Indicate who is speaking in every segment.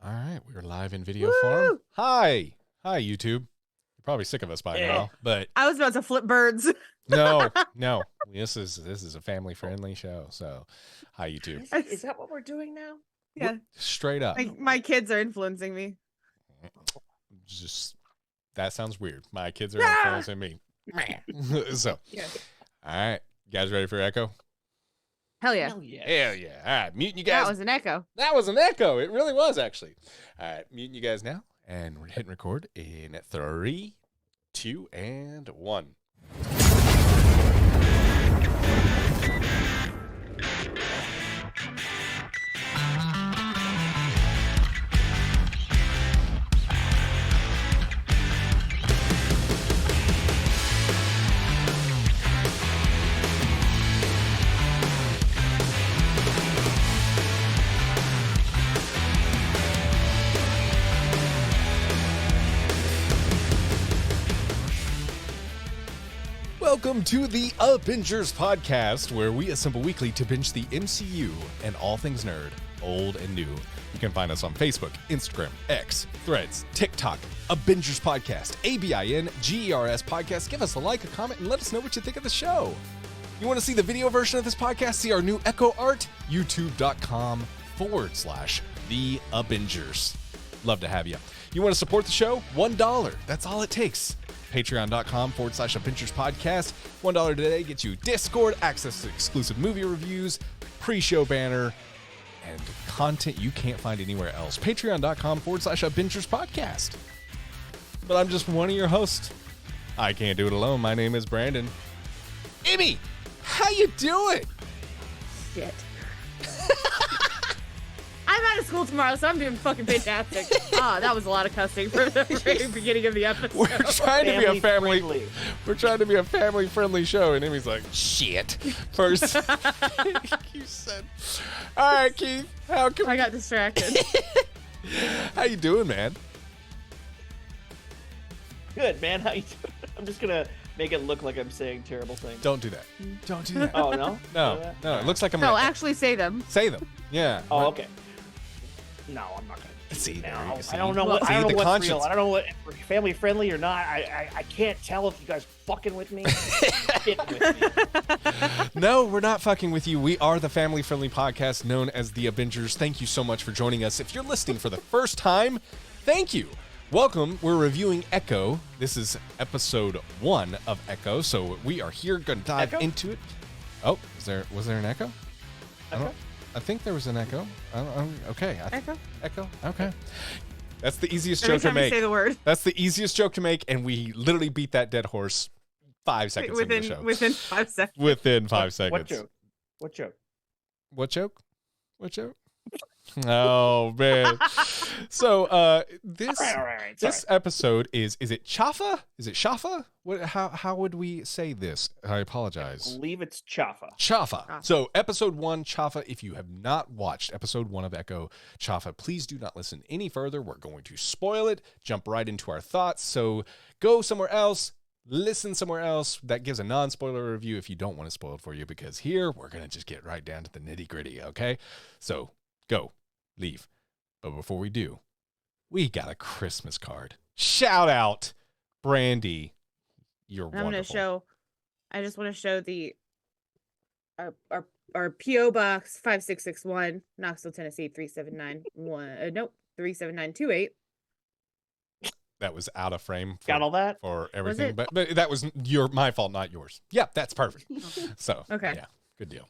Speaker 1: All right, we're live in video form. Hi, YouTube. You're probably sick of us by now, but
Speaker 2: I was about to flip birds.
Speaker 1: no. This is a family friendly show. So, hi YouTube.
Speaker 3: Is that what we're doing now?
Speaker 2: Yeah,
Speaker 1: Straight up.
Speaker 2: my kids are influencing me.
Speaker 1: Just that sounds weird. My kids are influencing me. So,
Speaker 3: Yeah.
Speaker 1: all right, you guys ready for Echo?
Speaker 2: Hell yeah.
Speaker 3: Hell yeah.
Speaker 1: Hell yeah! All right, muting you guys.
Speaker 2: That was an echo.
Speaker 1: That was an echo. It really was, actually. All right, muting you guys now, and we're hitting record in 3, 2, and 1. Welcome to the ABINGERS podcast, where we assemble weekly to binge the MCU and all things nerd, old and new. You can find us on Facebook, Instagram, X, Threads, TikTok, ABINGERS podcast, ABINGERS podcast. Give us a like, a comment, and let us know what you think of the show. You want to see the video version of this podcast? See our new Echo art? YouTube.com/the ABINGERS. Love to have you. You want to support the show? $1. That's all it takes. Patreon.com/ABINGERS podcast. $1 today gets you Discord, access to exclusive movie reviews, pre-show banner, and content you can't find anywhere else. Patreon.com/ABINGERS podcast. But I'm just one of your hosts. I can't do it alone. My name is Brandon. Amy, how you doing?
Speaker 2: Shit. I'm out of school tomorrow, so I'm doing fucking fantastic. That was a lot of cussing for the very beginning of the episode.
Speaker 1: We're trying to be a family.
Speaker 3: Friendly.
Speaker 1: We're trying to be a family-friendly show, and Amy's like, "Shit." First, you said. All right, Keith. How can
Speaker 2: I got distracted.
Speaker 1: How you doing, man?
Speaker 3: Good, man. How you doing? I'm just gonna make it look like I'm saying terrible things.
Speaker 1: Don't do that. Don't do that.
Speaker 3: Oh no.
Speaker 1: No. It looks like I'm.
Speaker 2: No,
Speaker 1: gonna
Speaker 2: actually say them.
Speaker 1: say them. Yeah.
Speaker 3: Oh, okay. No, I'm not gonna.
Speaker 1: See there.
Speaker 3: No,
Speaker 1: You see?
Speaker 3: I don't know
Speaker 2: Well,
Speaker 3: what.
Speaker 1: see,
Speaker 3: I don't
Speaker 1: the
Speaker 3: know what's
Speaker 1: conscience.
Speaker 3: real. I don't know what family friendly or not. I can't tell if you guys fucking with me. Get with me.
Speaker 1: No, we're not fucking with you. We are the family-friendly podcast known as the ABINGERS. Thank you so much for joining us. If you're listening for the first time, thank you. Welcome. We're reviewing Echo. This is episode 1 of Echo, so we are here going to dive
Speaker 3: Echo?
Speaker 1: into it. Oh, was there an echo?
Speaker 3: Echo?
Speaker 1: I think there was an echo. Okay.
Speaker 2: Echo?
Speaker 1: Echo? Okay. That's the easiest
Speaker 2: Every
Speaker 1: joke to
Speaker 2: time you
Speaker 1: make.
Speaker 2: say the word.
Speaker 1: That's the easiest joke to make, and we literally beat that dead horse 5 seconds into the show.
Speaker 2: Within 5 seconds.
Speaker 1: Within 5
Speaker 3: What
Speaker 1: seconds.
Speaker 3: joke? What joke?
Speaker 1: What joke? What joke? Oh man. So this
Speaker 3: All right.
Speaker 1: this episode is it Chafa? Is it Chafa? What how would we say this? I
Speaker 3: I
Speaker 1: apologize.
Speaker 3: believe it's Chafa.
Speaker 1: Chafa.
Speaker 2: Chafa.
Speaker 1: So episode 1, Chafa. If you have not watched episode 1 of Echo Chafa, please do not listen any further. We're going to spoil it, jump right into our thoughts. So go somewhere else, listen somewhere else that gives a non-spoiler review if you don't want to spoil it for you, because here we're going to just get right down to the nitty-gritty, okay? So go, leave. But before we do, we got a Christmas card. Shout out, Brandy. You're
Speaker 2: I'm
Speaker 1: wonderful.
Speaker 2: gonna show. I just want to show the our PO box 5661 Knoxville, Tennessee 379 nope 37928.
Speaker 1: That was out of frame
Speaker 3: Got all that?
Speaker 1: for everything,
Speaker 2: it?
Speaker 1: but that was my fault, not yours. Yeah, that's perfect. So
Speaker 2: Okay.
Speaker 1: yeah, good deal.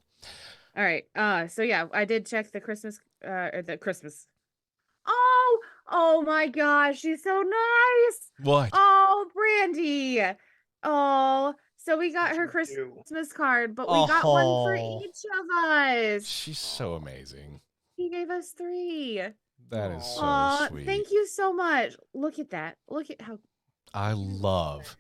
Speaker 2: All right. So yeah, I did check the Christmas. Or the Christmas. Oh my gosh, she's so nice.
Speaker 1: What?
Speaker 2: Oh, Brandy. Oh, so we got her
Speaker 3: What you do?
Speaker 2: Christmas card, but we got one for
Speaker 1: Oh.
Speaker 2: each of us.
Speaker 1: She's so amazing.
Speaker 2: He gave us 3.
Speaker 1: That is so
Speaker 2: Aw,
Speaker 1: sweet.
Speaker 2: thank you so much. Look at that. Look at how
Speaker 1: I love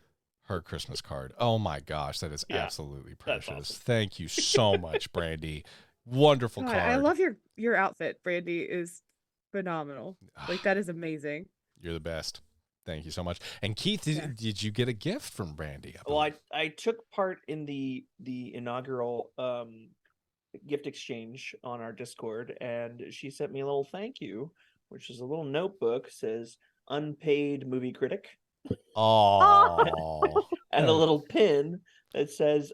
Speaker 1: her Christmas card. Oh my gosh, that is
Speaker 3: Yeah,
Speaker 1: absolutely
Speaker 3: that's
Speaker 1: precious.
Speaker 3: awesome.
Speaker 1: Thank you so much, Brandy. Wonderful
Speaker 2: God,
Speaker 1: card.
Speaker 2: I love your outfit, Brandy, is phenomenal. Like that is amazing.
Speaker 1: You're the best. Thank you so much. And Keith, did you get a gift from Brandy?
Speaker 3: Well, I took part in the inaugural gift exchange on our Discord, and she sent me a little thank you which is a little notebook, says unpaid movie critic,
Speaker 1: Oh,
Speaker 3: and a little pin that says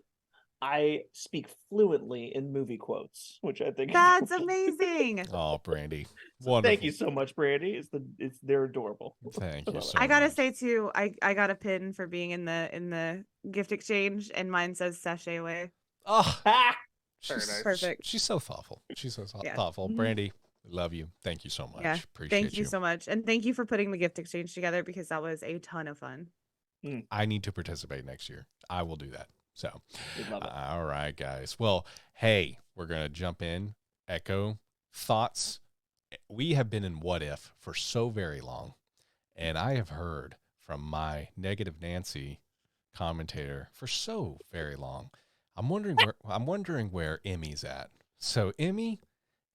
Speaker 3: I speak fluently in movie quotes, which I think
Speaker 2: That's
Speaker 3: is
Speaker 2: amazing.
Speaker 1: oh, Brandy,
Speaker 3: So
Speaker 1: wonderful.
Speaker 3: thank you so much, Brandy. They're adorable.
Speaker 1: Thank
Speaker 3: I
Speaker 1: you
Speaker 3: love
Speaker 1: so
Speaker 3: it.
Speaker 2: I gotta
Speaker 1: much.
Speaker 2: say too, I got a pin for being in the gift exchange, and mine says sashay away.
Speaker 1: Oh,
Speaker 3: Ah!
Speaker 1: she's,
Speaker 3: Very nice.
Speaker 2: Perfect.
Speaker 1: she's so thoughtful. She's so
Speaker 2: Yeah.
Speaker 1: thoughtful.
Speaker 2: Mhm.
Speaker 1: Brandy, love you. Thank you so much.
Speaker 2: Yeah.
Speaker 1: Appreciate
Speaker 2: Thank you so much, and thank you for putting the gift exchange together because that was a ton of fun.
Speaker 1: I need to participate next year. I will do that. So,
Speaker 3: We'd love it.
Speaker 1: all right, guys. Well, hey, we're going to jump in. Echo, thoughts. We have been in What If for so very long, and I have heard from my Negative Nancy commentator for so very long. I'm wondering where Emmy's at. So, Emmy,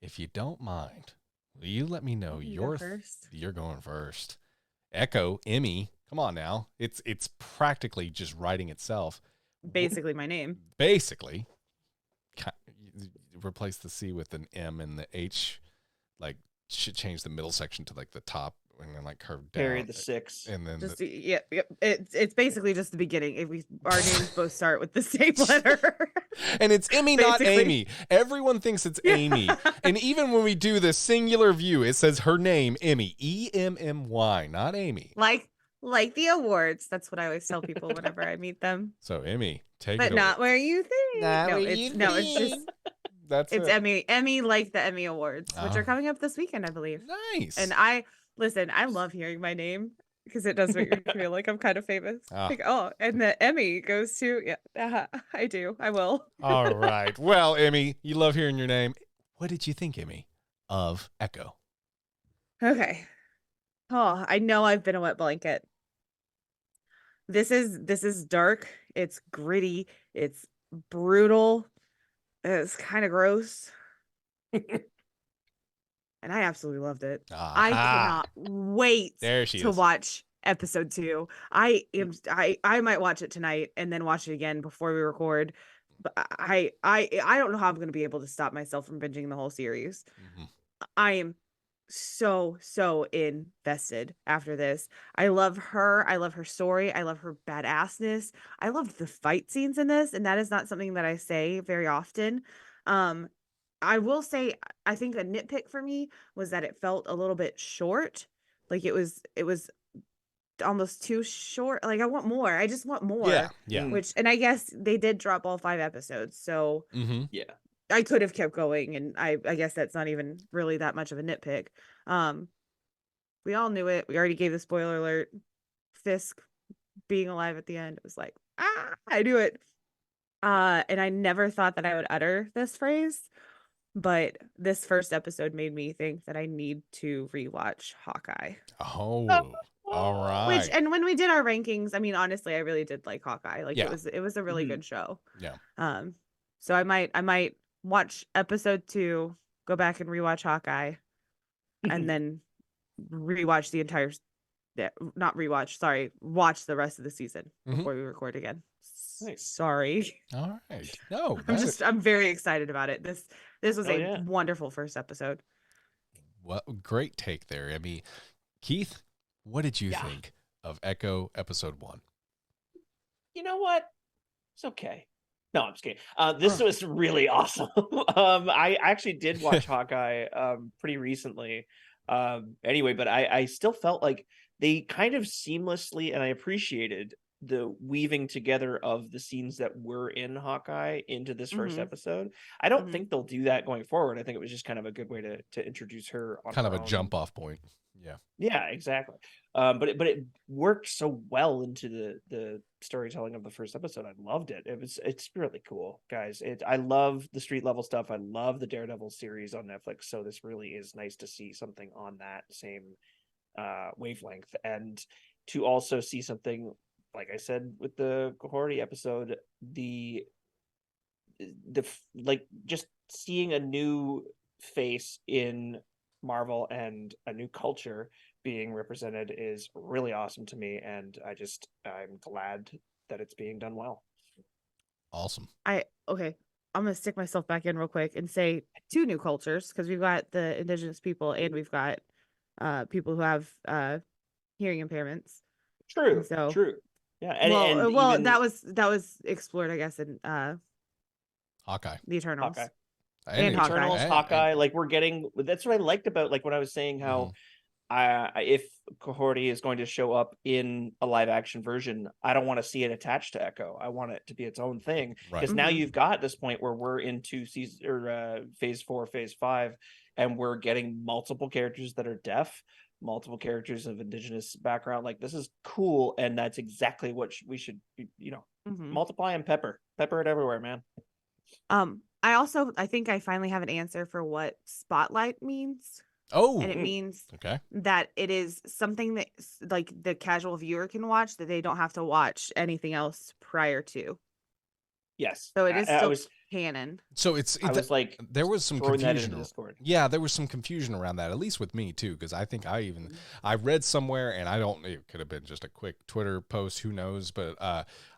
Speaker 1: if you don't mind, will you let me know
Speaker 2: You go first.
Speaker 1: you're going first. Echo, Emmy, come on now. It's practically just writing itself.
Speaker 2: Basically, my name.
Speaker 1: Basically, replace the C with an M and the H, like should change the middle section to like the top and then like curve down.
Speaker 3: Carry the 6.
Speaker 1: And then
Speaker 2: Just yep. It's basically just the beginning. If our names both start with the same letter.
Speaker 1: and it's Emmy, not
Speaker 2: Basically.
Speaker 1: Amy. Everyone thinks it's
Speaker 2: Yeah.
Speaker 1: Amy. And even when we do the singular view, it says her name, Emmy, EMMY, not Amy.
Speaker 2: Like the awards. That's what I always tell people whenever I meet them.
Speaker 1: So Emmy, take
Speaker 2: But
Speaker 1: it
Speaker 2: not
Speaker 1: away.
Speaker 2: where you think. It's just
Speaker 1: That's
Speaker 2: it's
Speaker 1: it.
Speaker 2: Emmy like the Emmy Awards, which
Speaker 1: Oh.
Speaker 2: are coming up this weekend, I believe.
Speaker 1: Nice.
Speaker 2: And I love hearing my name because it does make me feel like I'm kind of famous.
Speaker 1: Ah.
Speaker 2: Like, oh, and the Emmy goes to I do. I will.
Speaker 1: All right. Well, Emmy, you love hearing your name. What did you think, Emmy, of Echo?
Speaker 2: Okay. Oh, I know I've been a wet blanket. This is dark. It's gritty. It's brutal. It's kind of gross. And I absolutely loved it. I cannot wait
Speaker 1: There she
Speaker 2: to
Speaker 1: is.
Speaker 2: watch episode 2. I might watch it tonight and then watch it again before we record. But I don't know how I'm going to be able to stop myself from binging the whole series.
Speaker 1: Mhm.
Speaker 2: I am so invested after this. I love her. I love her story. I love her badassness. I love the fight scenes in this, and that is not something that I say very often. I will say I think a nitpick for me was that it felt a little bit short. Like it was almost too short. Like I want more. I just want more.
Speaker 1: Yeah.
Speaker 2: Which, and I guess they did drop all 5 episodes. So
Speaker 1: Mm-hmm.
Speaker 3: Yeah.
Speaker 2: I could have kept going, and I guess that's not even really that much of a nitpick. We all knew it. We already gave the spoiler alert. Fisk being alive at the end. It was like, I knew it. And I never thought that I would utter this phrase, but this first episode made me think that I need to rewatch Hawkeye.
Speaker 1: Oh, all right.
Speaker 2: And when we did our rankings, I mean, honestly, I really did like Hawkeye. Like
Speaker 1: Yeah.
Speaker 2: it was a really good show.
Speaker 1: Yeah.
Speaker 2: So I might watch episode 2, go back and rewatch Hawkeye, and then rewatch the entire not rewatch, sorry, watch the rest of the season before we record again.
Speaker 3: Nice.
Speaker 2: Sorry.
Speaker 1: All right. No,
Speaker 2: I'm very excited about it. This was
Speaker 3: yeah.
Speaker 2: wonderful first episode.
Speaker 1: Well, great take there, Emmy. Keith, what did you think of Echo episode 1?
Speaker 3: You know what? It's okay. No, I'm just kidding. This was really awesome. I actually did watch Hawkeye pretty recently. Anyway, but I still felt like they kind of seamlessly, and I appreciated the weaving together of the scenes that were in Hawkeye into this first episode. I don't think they'll do that going forward. I think it was just kind of a good way to introduce her on
Speaker 1: Kind of
Speaker 3: her
Speaker 1: a
Speaker 3: own.
Speaker 1: jump off point. Yeah.
Speaker 3: Yeah, exactly. But it worked so well into the storytelling of the first episode. I loved it. It's really cool, guys. I love the street level stuff. I love the Daredevil series on Netflix. So this really is nice to see something on that same wavelength, and to also see something like I said with the Cohorty episode, the like just seeing a new face in Marvel and a new culture being represented is really awesome to me, and I'm glad that it's being done well.
Speaker 1: Awesome.
Speaker 2: Okay, I'm gonna stick myself back in real quick and say 2 new cultures, because we've got the indigenous people and we've got people who have hearing impairments.
Speaker 3: True.
Speaker 2: And so,
Speaker 3: True. Yeah. And,
Speaker 2: well,
Speaker 3: and
Speaker 2: well,
Speaker 3: even
Speaker 2: that was explored, I guess, in
Speaker 1: Hawkeye.
Speaker 2: the Eternals.
Speaker 3: Hawkeye.
Speaker 2: And Hawkeye.
Speaker 3: Eternals, Hawkeye, like we're getting. That's what I liked about, like when I was saying how, if Cohorty is going to show up in a live action version, I don't want to see it attached to Echo. I want it to be its own thing.
Speaker 1: Right.
Speaker 3: Because now you've got this point where we're into season or phase 4, phase 5, and we're getting multiple characters that are deaf, multiple characters of indigenous background. Like this is cool, and that's exactly what we should, multiply and pepper it everywhere, man.
Speaker 2: I think I finally have an answer for what spotlight means.
Speaker 1: Oh,
Speaker 2: and it means
Speaker 1: okay.
Speaker 2: that it is something that like the casual viewer can watch, that they don't have to watch anything else prior to.
Speaker 3: Yes.
Speaker 2: So it is still canon.
Speaker 1: So I
Speaker 3: was like,
Speaker 1: there was some
Speaker 3: throwing that
Speaker 1: confusion.
Speaker 3: into Discord.
Speaker 1: Yeah, there was some confusion around that, at least with me too, because I think I read somewhere, and it could have been just a quick Twitter post, who knows, but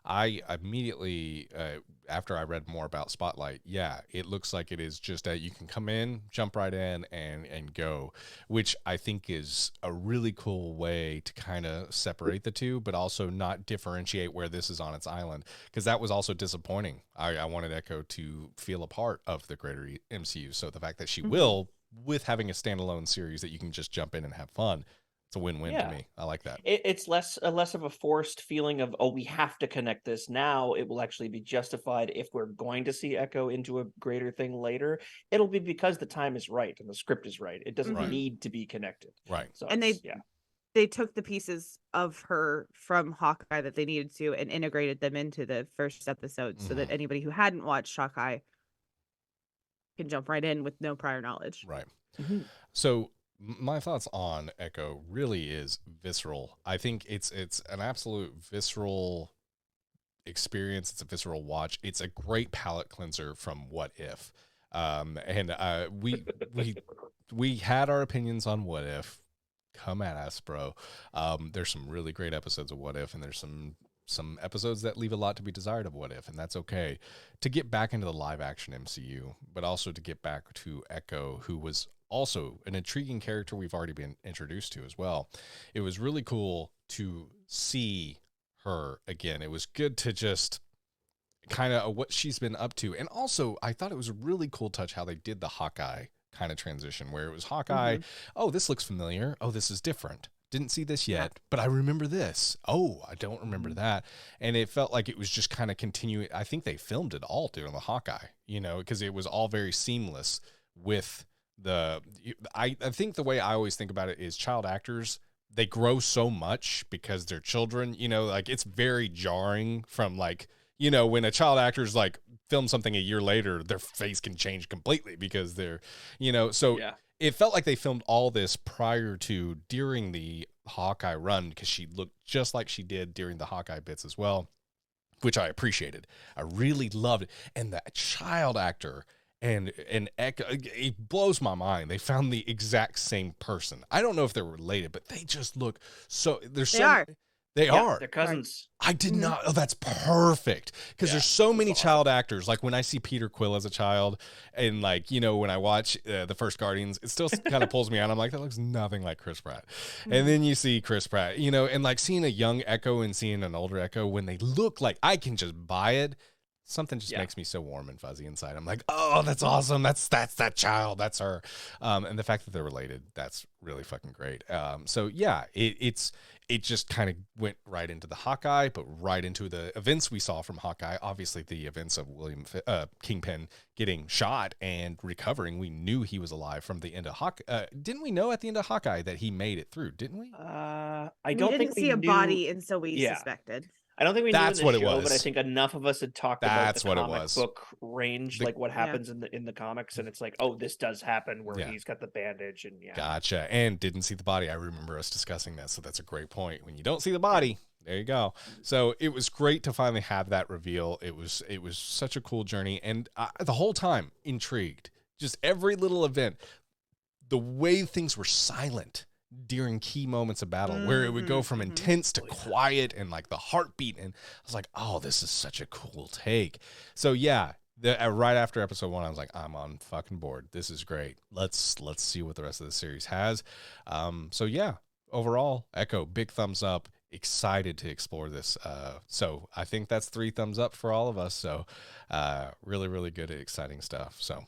Speaker 1: I immediately after I read more about Spotlight, it looks like it is just that you can come in, jump right in, and go, which I think is a really cool way to kind of separate the two, but also not differentiate where this is on its island, because that was also disappointing. I wanted Echo to feel a part of the greater MCU, so the fact that she will, with having a standalone series that you can just jump in and have fun, it's a win-win to me. I like that.
Speaker 3: It's less of a forced feeling of, oh, we have to connect this now. It will actually be justified if we're going to see Echo into a greater thing later. It'll be because the time is right and the script is right. It doesn't need to be connected.
Speaker 1: Right.
Speaker 3: So
Speaker 2: and they took the pieces of her from Hawkeye that they needed to and integrated them into the first episode, so that anybody who hadn't watched Hawkeye can jump right in with no prior knowledge.
Speaker 1: Right. So my thoughts on Echo really is visceral. I think it's an absolute visceral experience. It's a visceral watch. It's a great palate cleanser from What If. And we had our opinions on What If. Come at us, bro. There's some really great episodes of What If, and there's some episodes that leave a lot to be desired of What If, and that's okay. To get back into the live action MCU, but also to get back to Echo, who was also an intriguing character we've already been introduced to as well. It was really cool to see her again. It was good to just kind of what she's been up to. And also, I thought it was a really cool touch how they did the Hawkeye kind of transition, where it was Hawkeye, oh, this looks familiar. Oh, this is different. Didn't see this yet, but I remember this. Oh, I don't remember that. And it felt like it was just kind of continuing. I think they filmed it all during the Hawkeye, because it was all very seamless with I think the way I always think about it is child actors, they grow so much because they're children, like it's very jarring from when a child actor's like film something a year later, their face can change completely because they're, It felt like they filmed all this during the Hawkeye run, because she looked just like she did during the Hawkeye bits as well, which I appreciated. I really loved it. And that child actor and Echo, it blows my mind. They found the exact same person. I don't know if they're related, but they just look so. They are.
Speaker 3: They're cousins.
Speaker 1: I did not. Oh, that's perfect. Because there's so many child actors. Like when I see Peter Quill as a child, and when I watch the first Guardians, it still kind of pulls me out. I'm like, that looks nothing like Chris Pratt. And then you see Chris Pratt, and like seeing a young Echo and seeing an older Echo, when they look like I can just buy it. Something just makes me so warm and fuzzy inside. I'm like, oh, that's awesome. That's that child. That's her. And the fact that they're related, that's really fucking great. So yeah, it just kind of went right into the Hawkeye, but right into the events we saw from Hawkeye. Obviously, the events of Kingpin getting shot and recovering. We knew he was alive from the end of Hawkeye. Didn't we know at the end of Hawkeye that he made it through? Didn't we?
Speaker 3: I
Speaker 2: we
Speaker 3: don't
Speaker 2: didn't
Speaker 3: think
Speaker 2: see a body, and so we suspected.
Speaker 3: I don't think we
Speaker 1: That's
Speaker 3: knew in the
Speaker 1: what it
Speaker 3: show,
Speaker 1: was.
Speaker 3: but I think enough of us had talked about the comic book range, like what happens in the comics, and it's like, oh, this does happen where he's got the bandage, and
Speaker 1: Gotcha. And didn't see the body. I remember us discussing that, so that's a great point. When you don't see the body, there you go. So it was great to finally have that reveal. It was such a cool journey, and the whole time intrigued. Just every little event, the way things were silent during key moments of battle, where it would go from intense to quiet, and like the heartbeat, and I was like, oh, this is such a cool take. So yeah, right after episode 1, I was like, I'm on fucking board. This is great. Let's see what the rest of the series has. So yeah, overall, Echo, big thumbs up. Excited to explore this. So I think that's 3 thumbs up for all of us. So really, really good and exciting stuff. So.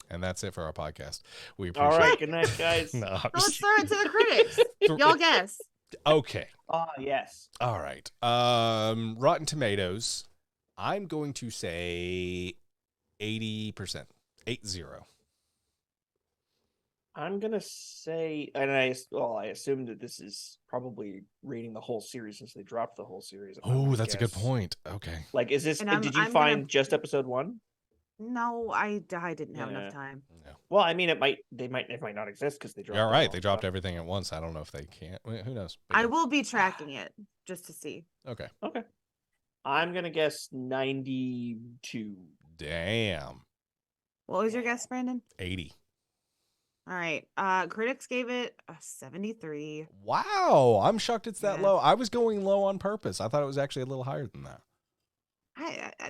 Speaker 1: And that's it for our podcast. We appreciate
Speaker 3: All
Speaker 1: it.
Speaker 3: right, good night, guys.
Speaker 1: No, I'm
Speaker 2: So let's
Speaker 1: just-
Speaker 2: throw it to the critics. Y'all guess.
Speaker 1: Okay.
Speaker 3: Yes.
Speaker 1: All right. Rotten Tomatoes, I'm going to say 80%. 80.
Speaker 3: I'm gonna say, and I assume that this is probably rating the whole series since they dropped the whole series.
Speaker 1: Oh, that's a good point. Okay.
Speaker 3: Like, is this?
Speaker 2: And
Speaker 3: Did you
Speaker 2: I'm
Speaker 3: find
Speaker 2: gonna-
Speaker 3: just episode 1?
Speaker 2: No, I didn't have
Speaker 3: Yeah.
Speaker 2: enough time.
Speaker 1: No.
Speaker 3: Well, I mean, it might not exist because they dropped.
Speaker 1: You're
Speaker 3: it
Speaker 1: right.
Speaker 3: all.
Speaker 1: They dropped everything at once. I don't know if they can't. Who knows? But
Speaker 2: I
Speaker 1: yeah.
Speaker 2: will be tracking it just to see.
Speaker 1: Okay.
Speaker 3: Okay. I'm gonna guess 92.
Speaker 1: Damn.
Speaker 2: What was your guess, Brandon?
Speaker 1: 80.
Speaker 2: All right. Critics gave it a 73.
Speaker 1: Wow. I'm shocked it's that
Speaker 2: Yeah.
Speaker 1: low. I was going low on purpose. I thought it was actually a little higher than that.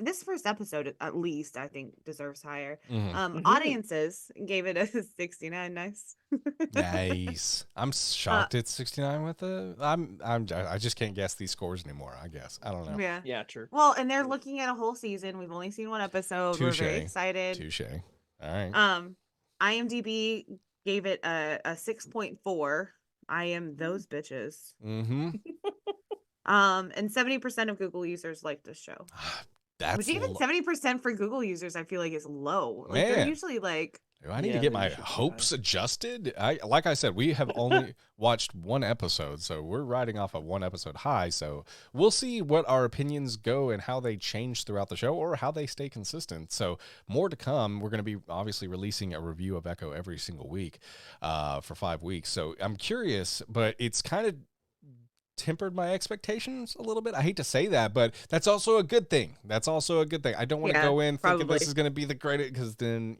Speaker 2: This first episode, at least, I think deserves higher.
Speaker 1: Mhm.
Speaker 2: Audiences gave it a 69. Nice.
Speaker 1: Nice. I'm shocked it's 69 with the. I just can't guess these scores anymore. I guess I don't know.
Speaker 2: Yeah.
Speaker 3: Yeah, true.
Speaker 2: Well, and they're looking at a whole season. We've only seen one episode. We're very
Speaker 1: Touche.
Speaker 2: excited.
Speaker 1: Touche. All right.
Speaker 2: IMDb gave it a 6.4. I am those bitches.
Speaker 1: Mm-hmm.
Speaker 2: And 70% of Google users like this show.
Speaker 1: That's
Speaker 2: Which even 70% for Google users, I feel like is low. Like
Speaker 1: Man.
Speaker 2: they're usually like,
Speaker 1: Do I need to
Speaker 3: Yeah,
Speaker 1: get
Speaker 3: they
Speaker 1: my
Speaker 3: should be
Speaker 1: hopes adjusted? Like I said, we have only watched one episode, so we're riding off a 1 episode high. So we'll see what our opinions go and how they change throughout the show or how they stay consistent. So more to come. We're going to be obviously releasing a review of Echo every single week for 5 weeks. So I'm curious, but it's kind of tempered my expectations a little bit. I hate to say that, but that's also a good thing. I don't want to
Speaker 2: Yeah,
Speaker 1: go in thinking
Speaker 2: probably.
Speaker 1: this is going to be the greatest, because then,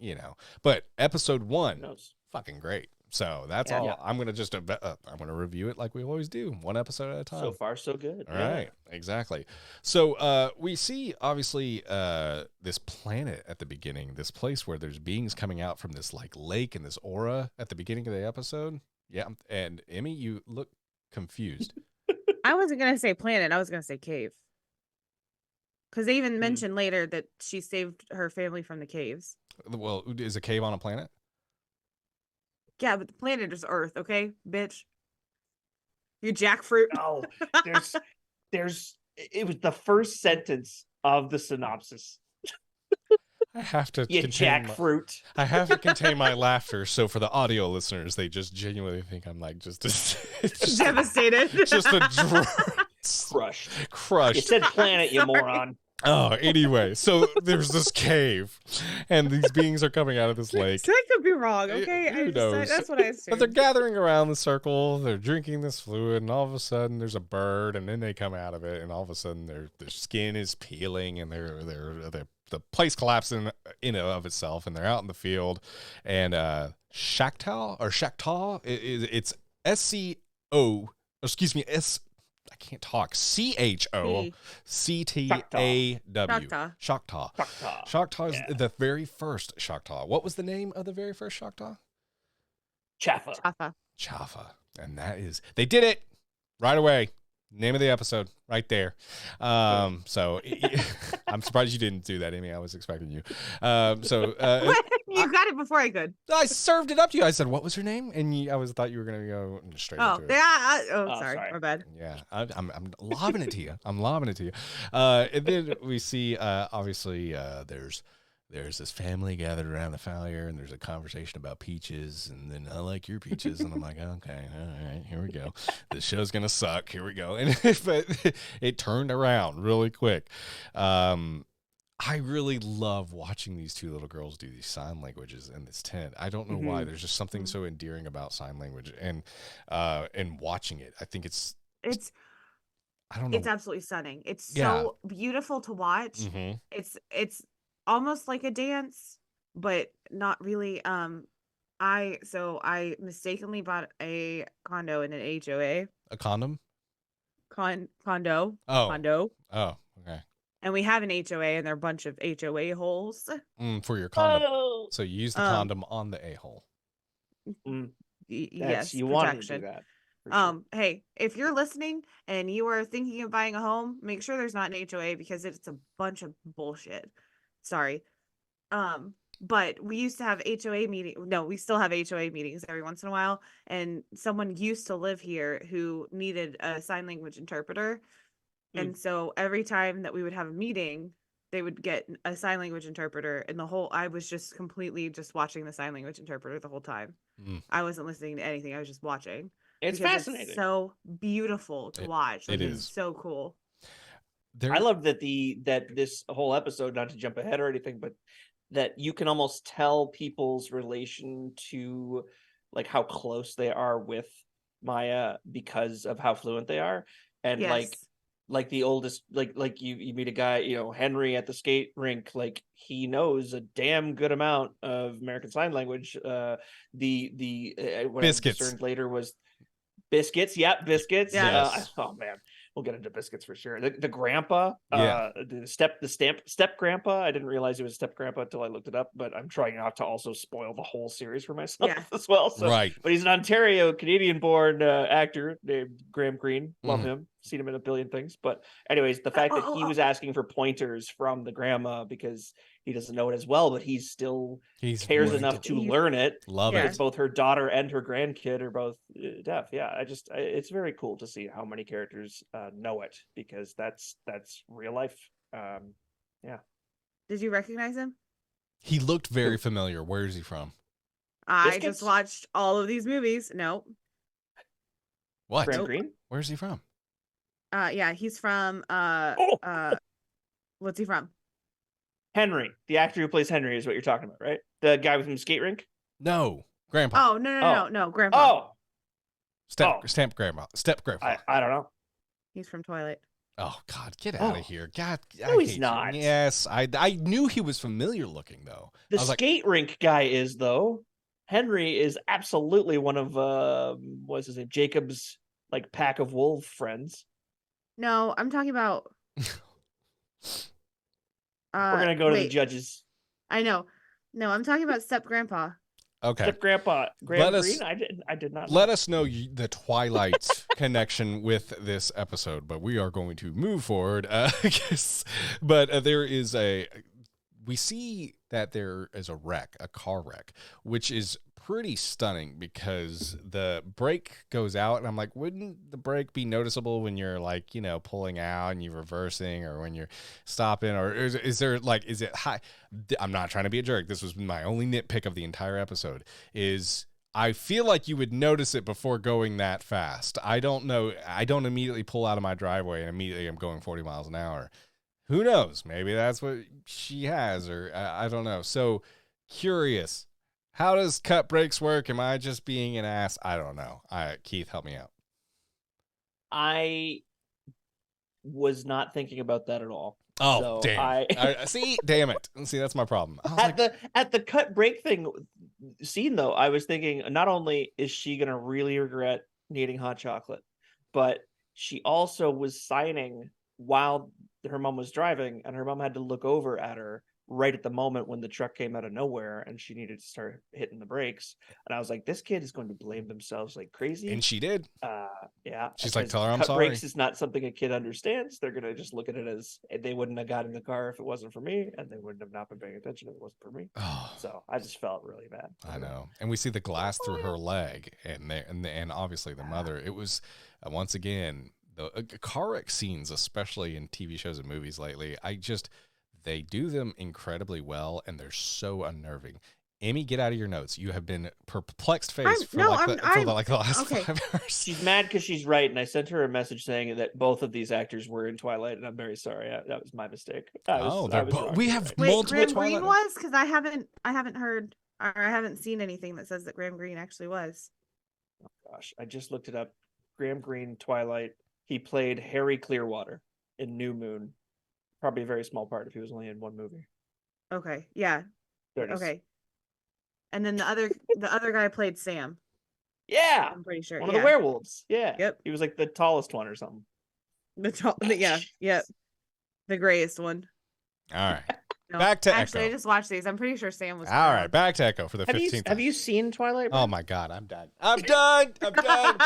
Speaker 1: but episode 1,
Speaker 3: Who knows?
Speaker 1: fucking great. So that's
Speaker 2: Yeah.
Speaker 1: all.
Speaker 3: Yeah.
Speaker 1: I'm going to just, I'm going to review it like we always do, 1 episode at a time.
Speaker 3: So far, so good.
Speaker 1: All right, exactly. So we see obviously this planet at the beginning, this place where there's beings coming out from this like lake and this aura at the beginning of the episode. Yeah, and Emmy, you look confused.
Speaker 2: I wasn't going to say planet. I was going to say cave. Because they even mentioned later that she saved her family from the caves.
Speaker 1: Well, is a cave on a planet?
Speaker 2: Yeah, but the planet is Earth, okay, bitch? You jackfruit.
Speaker 3: No, it was the first sentence of the synopsis.
Speaker 1: I have to
Speaker 3: You
Speaker 1: contain
Speaker 3: jackfruit.
Speaker 1: I have to contain my laughter, so for the audio listeners, they just genuinely think I'm like just
Speaker 2: Devastated.
Speaker 1: just a
Speaker 3: Crushed. You
Speaker 1: crushed.
Speaker 3: said planet, you
Speaker 2: Sorry.
Speaker 3: moron.
Speaker 1: Oh, anyway, so there's this cave, and these beings are coming out of this lake.
Speaker 2: That could be wrong, okay?
Speaker 1: Who knows?
Speaker 2: That's what I
Speaker 1: But they're
Speaker 2: assumed.
Speaker 1: gathering around the circle, they're drinking this fluid, and all of a sudden there's a bird, and then they come out of it, and all of a sudden their skin is peeling, and the place collapsing in and of itself, and they're out in the field, and Shaktal, it's SCO, excuse me, I can't talk, CHO CTAW,
Speaker 2: Choctaw.
Speaker 1: Choctaw.
Speaker 3: Choctaw.
Speaker 1: Choctaw is
Speaker 3: Yeah.
Speaker 1: the very first Choctaw. What was the name of the very first Choctaw?
Speaker 3: Chafa.
Speaker 2: Chafa.
Speaker 1: Chafa. And that is, they did it right away. Name of the episode right there. So I'm surprised you didn't do that, Amy. I was expecting you.
Speaker 2: You got it before I could.
Speaker 1: I served it up to you. I said, what was her name? And thought you were going to go straight
Speaker 2: Oh,
Speaker 1: into it.
Speaker 2: yeah.
Speaker 3: Oh,
Speaker 2: Sorry.
Speaker 3: sorry.
Speaker 2: My bad.
Speaker 1: Yeah, I'm lobbing it to you. I'm lobbing it to you. And then we see, obviously, there's this family gathered around the fire, and there's a conversation about peaches, and then I like your peaches, and I'm like, okay, all right, here we go. This show's gonna suck. Here we go. And but it turned around really quick. I really love watching these 2 little girls do these sign languages in this tent. I don't know why. There's just something so endearing about sign language, and watching it. I think it's I don't know.
Speaker 2: It's absolutely stunning. It's
Speaker 1: Yeah.
Speaker 2: so beautiful to watch.
Speaker 1: Mhm.
Speaker 2: It's almost like a dance, but not really. I mistakenly bought a condo in an HOA.
Speaker 1: A condom?
Speaker 2: Condo.
Speaker 1: Oh.
Speaker 2: Condo.
Speaker 1: Oh, okay.
Speaker 2: and we have an HOA, and there are a bunch of HOA holes.
Speaker 1: For your condom.
Speaker 3: Oh,
Speaker 1: So you use the condom on the a-hole.
Speaker 2: Yes,
Speaker 3: you wanted to do
Speaker 2: protection.
Speaker 3: that. For sure.
Speaker 2: Hey, if you're listening and you are thinking of buying a home, make sure there's not an HOA because it's a bunch of bullshit. Sorry. But we used to have HOA meeting. No, we still have HOA meetings every once in a while. And someone used to live here who needed a sign language interpreter. And so every time that we would have a meeting, they would get a sign language interpreter, and I was just completely just watching the sign language interpreter the whole time. I wasn't listening to anything. I was just watching.
Speaker 3: It's fascinating.
Speaker 2: It's so beautiful to watch. Like,
Speaker 1: it
Speaker 2: it's
Speaker 1: is
Speaker 2: so cool.
Speaker 3: I love that that this whole episode, not to jump ahead or anything, but that you can almost tell people's relation to like how close they are with Maya because of how fluent they are. And like the oldest, like you meet a guy, you know, Henry at the skate rink, like he knows a damn good amount of American Sign Language. What
Speaker 1: Biscuits.
Speaker 3: I discerned later was biscuits. Yep, biscuits.
Speaker 1: Yes.
Speaker 3: Oh man, we'll get into biscuits for sure. The grandpa, the step grandpa. I didn't realize he was step grandpa until I looked it up, but I'm trying not to also spoil the whole series for myself as well. So,
Speaker 1: right.
Speaker 3: But he's an Ontario Canadian born actor named Graham Greene. Love him. Seen him in a billion things. But anyways, the fact that he was asking for pointers from the grandma because he doesn't know it as well, but he cares enough to learn it.
Speaker 1: Love it.
Speaker 3: Both her daughter and her grandkid are both deaf. Yeah, it's very cool to see how many characters know it, because that's real life. Yeah.
Speaker 2: Did you recognize him?
Speaker 1: He looked very familiar. Where is he from?
Speaker 2: I just watched all of these movies. No.
Speaker 1: What?
Speaker 3: Graham Greene?
Speaker 1: Where's he from?
Speaker 2: Yeah, he's from what's he from?
Speaker 3: Henry, the actor who plays Henry is what you're talking about, right? The guy from skate rink?
Speaker 1: No, Grandpa.
Speaker 2: Oh, no, Grandpa.
Speaker 1: Step Grandpa.
Speaker 3: I don't know.
Speaker 2: He's from Twilight.
Speaker 1: Oh God, get out of here! God,
Speaker 3: no, he's not.
Speaker 1: Yes, I knew he was familiar looking though.
Speaker 3: The skate rink guy is though. Henry is absolutely one of what's his name? Jacob's like pack of wolf friends.
Speaker 2: No, I'm talking about.
Speaker 3: We're gonna go to the judges.
Speaker 2: I know. No, I'm talking about Step Grandpa.
Speaker 1: Okay.
Speaker 3: Step Grandpa. Graham Greene. I did not.
Speaker 1: Let us know the Twilight connection with this episode, but we are going to move forward. But there is we see that there is a car wreck, which is pretty stunning because the brake goes out, and I'm like, wouldn't the brake be noticeable when you're like, you know, pulling out and you're reversing, or when you're stopping, or is it high? I'm not trying to be a jerk. This was my only nitpick of the entire episode. Is I feel like you would notice it before going that fast. I don't know. I don't immediately pull out of my driveway and immediately I'm going 40 miles an hour. Who knows? Maybe that's what she has, or I don't know. So curious. How does cut brakes work? Am I just being an ass? I don't know. Keith, help me out.
Speaker 3: I was not thinking about that at all.
Speaker 1: Oh, so damn. See, damn it. See, that's my problem.
Speaker 3: At the cut brake thing scene, though, I was thinking, not only is she going to really regret needing hot chocolate, but she also was signing while her mom was driving, and her mom had to look over at her right at the moment when the truck came out of nowhere and she needed to start hitting the brakes. And I was like, this kid is going to blame themselves like crazy.
Speaker 1: And she did.
Speaker 3: Yeah.
Speaker 1: She's like, tell her I'm sorry.
Speaker 3: Brakes is not something a kid understands. They're going to just look at it as they wouldn't have got in the car if it wasn't for me, and they wouldn't have not been paying attention if it wasn't for me.
Speaker 1: Oh.
Speaker 3: So I just felt really bad.
Speaker 1: I know. And we see the glass through her leg, and obviously the mother. It was, once again, the car wreck scenes, especially in TV shows and movies lately, they do them incredibly well, and they're so unnerving. Amy, get out of your notes. You have been perplexed face for the last 5 hours.
Speaker 3: She's mad because she's right, and I sent her a message saying that both of these actors were in Twilight, and I'm very sorry. That was my mistake.
Speaker 1: We have multiple
Speaker 2: Graham
Speaker 1: Twilight.
Speaker 2: Greene was, because I haven't heard, or I haven't seen anything that says that Graham Greene actually was.
Speaker 3: Oh gosh, I just looked it up. Graham Greene, Twilight. He played Harry Clearwater in New Moon. Probably a very small part if he was only in one movie.
Speaker 2: Okay, yeah. Okay. And then the other guy played Sam.
Speaker 3: Yeah,
Speaker 2: I'm pretty sure.
Speaker 3: One of the werewolves. Yeah.
Speaker 2: Yep.
Speaker 3: He was like the tallest one or something.
Speaker 2: Yep. The greatest one.
Speaker 1: All right.
Speaker 2: No,
Speaker 1: Back to
Speaker 2: actually, I
Speaker 1: Echo.
Speaker 2: just watched these. I'm pretty sure Sam was
Speaker 1: All right,
Speaker 2: around.
Speaker 1: back to Echo for the 15th
Speaker 3: Have
Speaker 1: time.
Speaker 3: you seen Twilight?
Speaker 1: Oh
Speaker 3: Brent?
Speaker 1: my God, I'm done. I'm done. I'm done.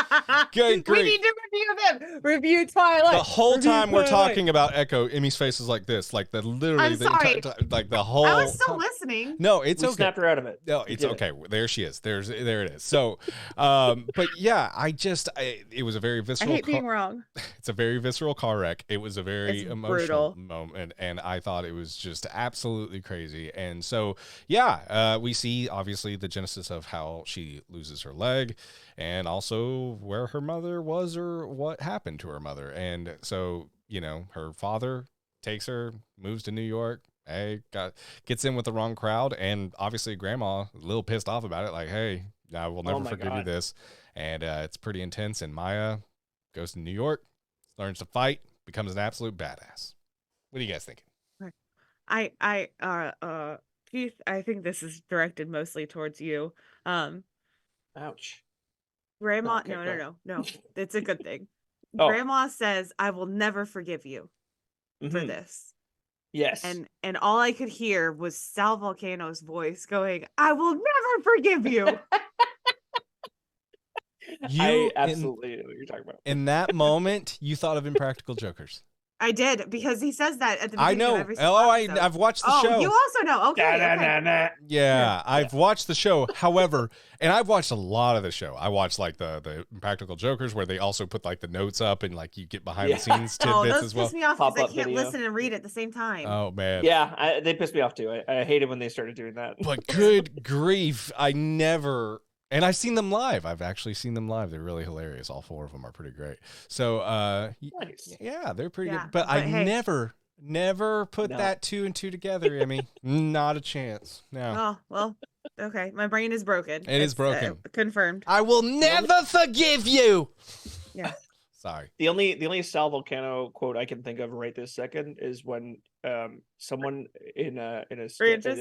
Speaker 1: Good
Speaker 2: We
Speaker 1: grief.
Speaker 2: need to review them. Review Twilight.
Speaker 1: The whole
Speaker 2: Review
Speaker 1: time we're
Speaker 2: Twilight.
Speaker 1: talking about Echo, Emmy's face is like this, like the literally
Speaker 2: I'm
Speaker 1: the entire
Speaker 2: sorry.
Speaker 1: time, like the whole.
Speaker 2: I was still
Speaker 1: time.
Speaker 2: listening.
Speaker 1: No, it's
Speaker 3: We
Speaker 1: okay.
Speaker 3: snapped her out of it.
Speaker 1: No,
Speaker 3: We
Speaker 1: it's
Speaker 3: did it.
Speaker 1: okay. There she is. There it is. So, but yeah, it was a very
Speaker 2: I
Speaker 1: visceral.
Speaker 2: hate being wrong.
Speaker 1: It's a very visceral car wreck. It was a very
Speaker 2: It's
Speaker 1: emotional
Speaker 2: brutal.
Speaker 1: moment, and I thought it was just absolutely crazy. And so, yeah, we see obviously the genesis of how she loses her leg, and also where her mother was or what happened to her mother. And so, her father takes her, moves to New York. Hey, gets in with the wrong crowd, and obviously grandma a little pissed off about it. Like, hey, I will never
Speaker 3: my
Speaker 1: forgive you
Speaker 3: God.
Speaker 1: this, and it's pretty intense. And Maya goes to New York, learns to fight, becomes an absolute badass. What are you guys thinking?
Speaker 2: Keith, I think this is directed mostly towards you.
Speaker 3: Ouch.
Speaker 2: Grandma,
Speaker 3: Okay,
Speaker 2: no. It's a good thing.
Speaker 3: Oh.
Speaker 2: Grandma says, "I will never forgive you for
Speaker 3: Mhm.
Speaker 2: this."
Speaker 3: Yes.
Speaker 2: And all I could hear was Sal Volcano's voice going, "I will never forgive you."
Speaker 3: I absolutely know what you're talking about.
Speaker 1: In that moment, you thought of Impractical Jokers.
Speaker 2: I did, because he says that at the
Speaker 1: I
Speaker 2: beginning
Speaker 1: know.
Speaker 2: of every single episode.
Speaker 1: I've watched the
Speaker 2: Oh,
Speaker 1: show.
Speaker 2: you also know. Okay.
Speaker 3: Da-da-da-da.
Speaker 1: Yeah, I've watched the show. However, and I've watched a lot of the show. I watched like the Impractical Jokers, where they also put like the notes up and like you get behind the scenes
Speaker 2: Oh,
Speaker 1: tidbits
Speaker 2: those
Speaker 1: as well.
Speaker 2: piss me off because I
Speaker 3: Pop-up
Speaker 2: can't
Speaker 3: video.
Speaker 2: listen and read at the same time.
Speaker 1: Oh man.
Speaker 3: Yeah, they pissed me off too. I hated when they started doing that.
Speaker 1: But good grief, and I've seen them live. I've actually seen them live. They're really hilarious. All four of them are pretty great. So,
Speaker 3: Nice.
Speaker 1: yeah, they're pretty
Speaker 2: Yeah,
Speaker 1: good. But I
Speaker 2: hey.
Speaker 1: never put
Speaker 3: No.
Speaker 1: that 2 and 2 together, Emmy. Not a chance. No.
Speaker 2: Oh, well, okay. My brain is broken.
Speaker 1: It is broken.
Speaker 2: Confirmed.
Speaker 1: I will never forgive you.
Speaker 2: Yeah.
Speaker 1: Sorry.
Speaker 3: The only Sal Volcano quote I can think of right this second is when someone in a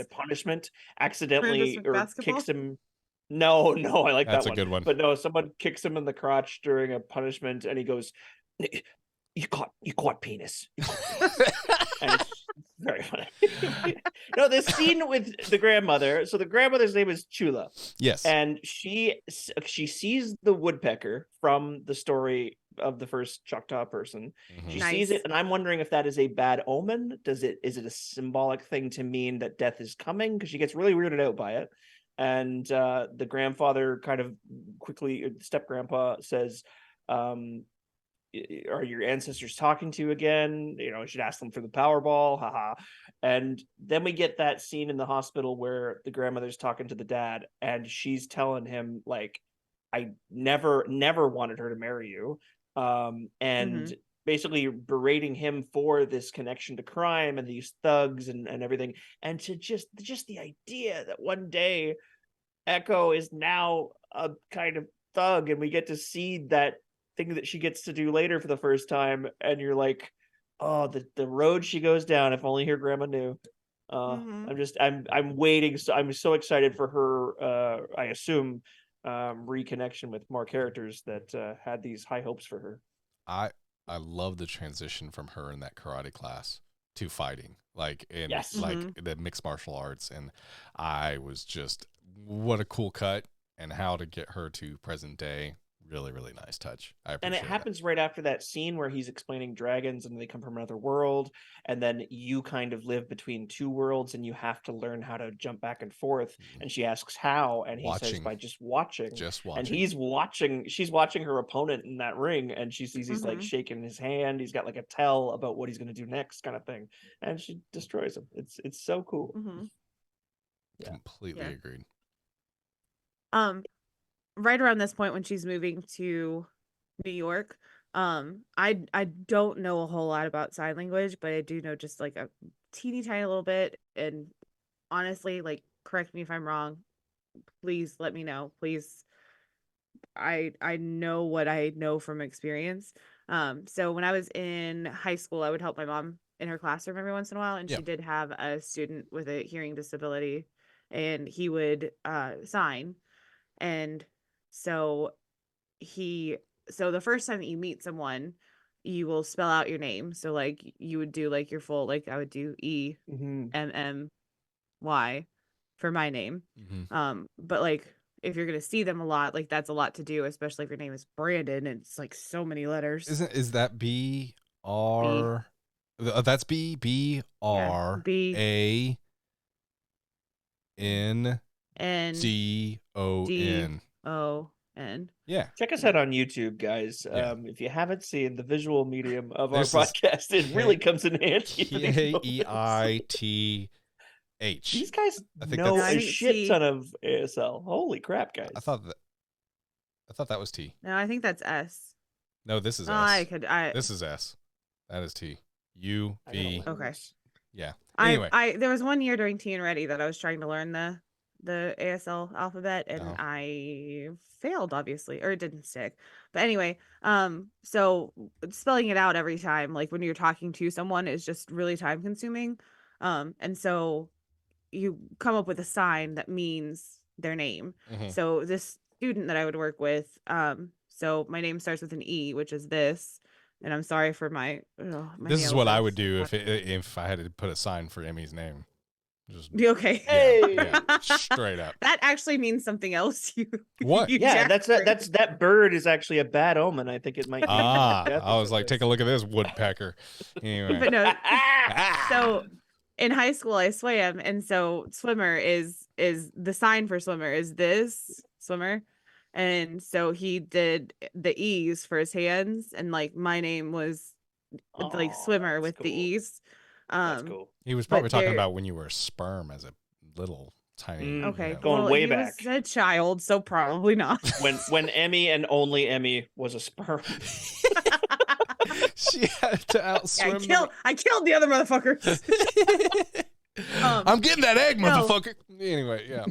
Speaker 3: punishment accidentally or
Speaker 2: basketball?
Speaker 3: kicks him. No, I like
Speaker 1: That's
Speaker 3: that
Speaker 1: a good one.
Speaker 3: But no, someone kicks him in the crotch during a punishment, and he goes, "You caught penis." You caught penis." And it's very funny. No, this scene with the grandmother. So the grandmother's name is Chula.
Speaker 1: Yes.
Speaker 3: And she sees the woodpecker from the story of the first Choctaw person.
Speaker 1: Mhm.
Speaker 3: She
Speaker 2: Nice.
Speaker 3: sees it, and I'm wondering if that is a bad omen. Is it a symbolic thing to mean that death is coming? Because she gets really weirded out by it. And the grandfather kind of quickly, step grandpa says, are your ancestors talking to you again? You should ask them for the Powerball. Haha. And then we get that scene in the hospital where the grandmother's talking to the dad, and she's telling him, like, I never wanted her to marry you. And basically berating him for this connection to crime and these thugs and everything. And to just the idea that one day Echo is now a kind of thug, and we get to see that thing that she gets to do later for the first time, and you're like, oh, the road she goes down, if only her grandma knew. I'm waiting, so I'm so excited for her I assume reconnection with more characters that had these high hopes for her.
Speaker 1: I love the transition from her in that karate class to fighting, like in the mixed martial arts, and I was just, what a cool cut, and how to get her to present day. Really, really nice touch. I appreciate it.
Speaker 3: And it happens right after that scene where he's explaining dragons and they come from another world, and then you kind of live between two worlds and you have to learn how to jump back and forth. And she asks how, and he says by just watching. And she's watching her opponent in that ring, and she sees he's like shaking his hand. He's got like a tell about what he's going to do next, kind of thing. And she destroys him. It's so cool.
Speaker 1: Completely agreed.
Speaker 2: Right around this point when she's moving to New York, I don't know a whole lot about sign language, but I do know just like a teeny tiny little bit. And honestly, like, correct me if I'm wrong. Please let me know. Please. I know what I know from experience. So when I was in high school, I would help my mom in her classroom every once in a while, and she did have a student with a hearing disability, and he would sign. And so the first time that you meet someone, you will spell out your name. So like you would do like your full, like I would do
Speaker 3: Mhm.
Speaker 2: EMMY for my name. But like if you're gonna see them a lot, like that's a lot to do, especially if your name is Brandon and it's like so many letters.
Speaker 1: Is that B
Speaker 2: B.
Speaker 1: R? That's B R
Speaker 2: B
Speaker 1: A N
Speaker 2: N
Speaker 1: D O N.
Speaker 2: D-O-N.
Speaker 1: Yeah.
Speaker 3: Check us out on YouTube, guys.
Speaker 1: Yeah.
Speaker 3: If you haven't seen the visual medium of our
Speaker 1: This is
Speaker 3: podcast, it really comes in handy. for these
Speaker 1: KEITH.
Speaker 3: moments. These guys
Speaker 1: I think
Speaker 3: know
Speaker 1: that's-
Speaker 3: a
Speaker 2: I think
Speaker 3: shit
Speaker 2: T.
Speaker 3: ton of ASL. Holy crap, guys!
Speaker 1: I thought that was T.
Speaker 2: No, I think that's S.
Speaker 1: No, this is
Speaker 2: Oh,
Speaker 1: S.
Speaker 2: I
Speaker 1: This is S. That is T. U
Speaker 3: I gotta
Speaker 1: V.
Speaker 3: learn
Speaker 2: Okay.
Speaker 3: this.
Speaker 1: Yeah. Anyway.
Speaker 2: I there was one year during Teen and Ready that I was trying to learn the ASL alphabet and
Speaker 1: Oh.
Speaker 2: I failed, obviously, or it didn't stick. But anyway, so spelling it out every time, like when you're talking to someone, is just really time consuming. And so you come up with a sign that means their name.
Speaker 1: Mhm.
Speaker 2: So this student that I would work with, so my name starts with an E, which is this. And I'm sorry for my
Speaker 1: This is
Speaker 2: nails
Speaker 1: what I
Speaker 2: are
Speaker 1: would do
Speaker 2: so
Speaker 1: if I had to put a sign for Emmy's name. Just
Speaker 2: okay.
Speaker 1: yeah, straight up.
Speaker 2: That actually means something else.
Speaker 1: What?
Speaker 2: you
Speaker 3: Yeah,
Speaker 2: jackfruit.
Speaker 3: that's that bird is actually a bad omen. I think it might. Be death
Speaker 1: I
Speaker 3: or
Speaker 1: was like,
Speaker 3: something.
Speaker 1: take a look at this woodpecker. Anyway.
Speaker 2: But no.
Speaker 1: Ah!
Speaker 2: So in high school I swam, and so swimmer is the sign for swimmer is this swimmer. And so he did the E's for his hands, and like my name was like
Speaker 3: Aw,
Speaker 2: swimmer
Speaker 3: that's
Speaker 2: with the
Speaker 3: cool.
Speaker 2: E's.
Speaker 3: That's cool.
Speaker 1: He was probably
Speaker 2: but
Speaker 1: talking
Speaker 2: there-
Speaker 1: about when you were a sperm as a little tiny.
Speaker 3: Mm,
Speaker 2: Okay,
Speaker 3: Going
Speaker 2: well,
Speaker 3: way
Speaker 2: he
Speaker 3: back.
Speaker 2: was a child, so probably not.
Speaker 3: When Emmy and only Emmy was a sperm.
Speaker 1: She had to
Speaker 2: Yeah,
Speaker 1: outswim.
Speaker 2: I killed the other motherfuckers.
Speaker 1: I'm getting that egg,
Speaker 2: no.
Speaker 1: motherfucker. Anyway, yeah.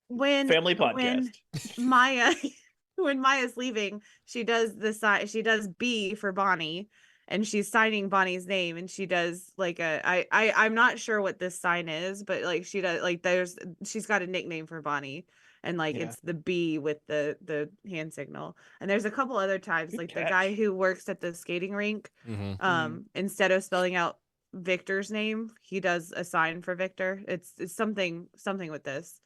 Speaker 2: When
Speaker 3: Family podcast.
Speaker 2: when Maya when Maya's leaving, she does the sign. She does B for Bonnie, and she's signing Bonnie's name, and she does like I'm not sure what this sign is, but like she does like she's got a nickname for Bonnie, and like
Speaker 3: Yeah.
Speaker 2: it's the B with the hand signal. And there's a couple other times,
Speaker 3: Good
Speaker 2: like
Speaker 3: catch.
Speaker 2: the guy who works at the skating rink,
Speaker 1: Mm-hmm.
Speaker 2: instead of spelling out Victor's name, he does a sign for Victor. It's something with this.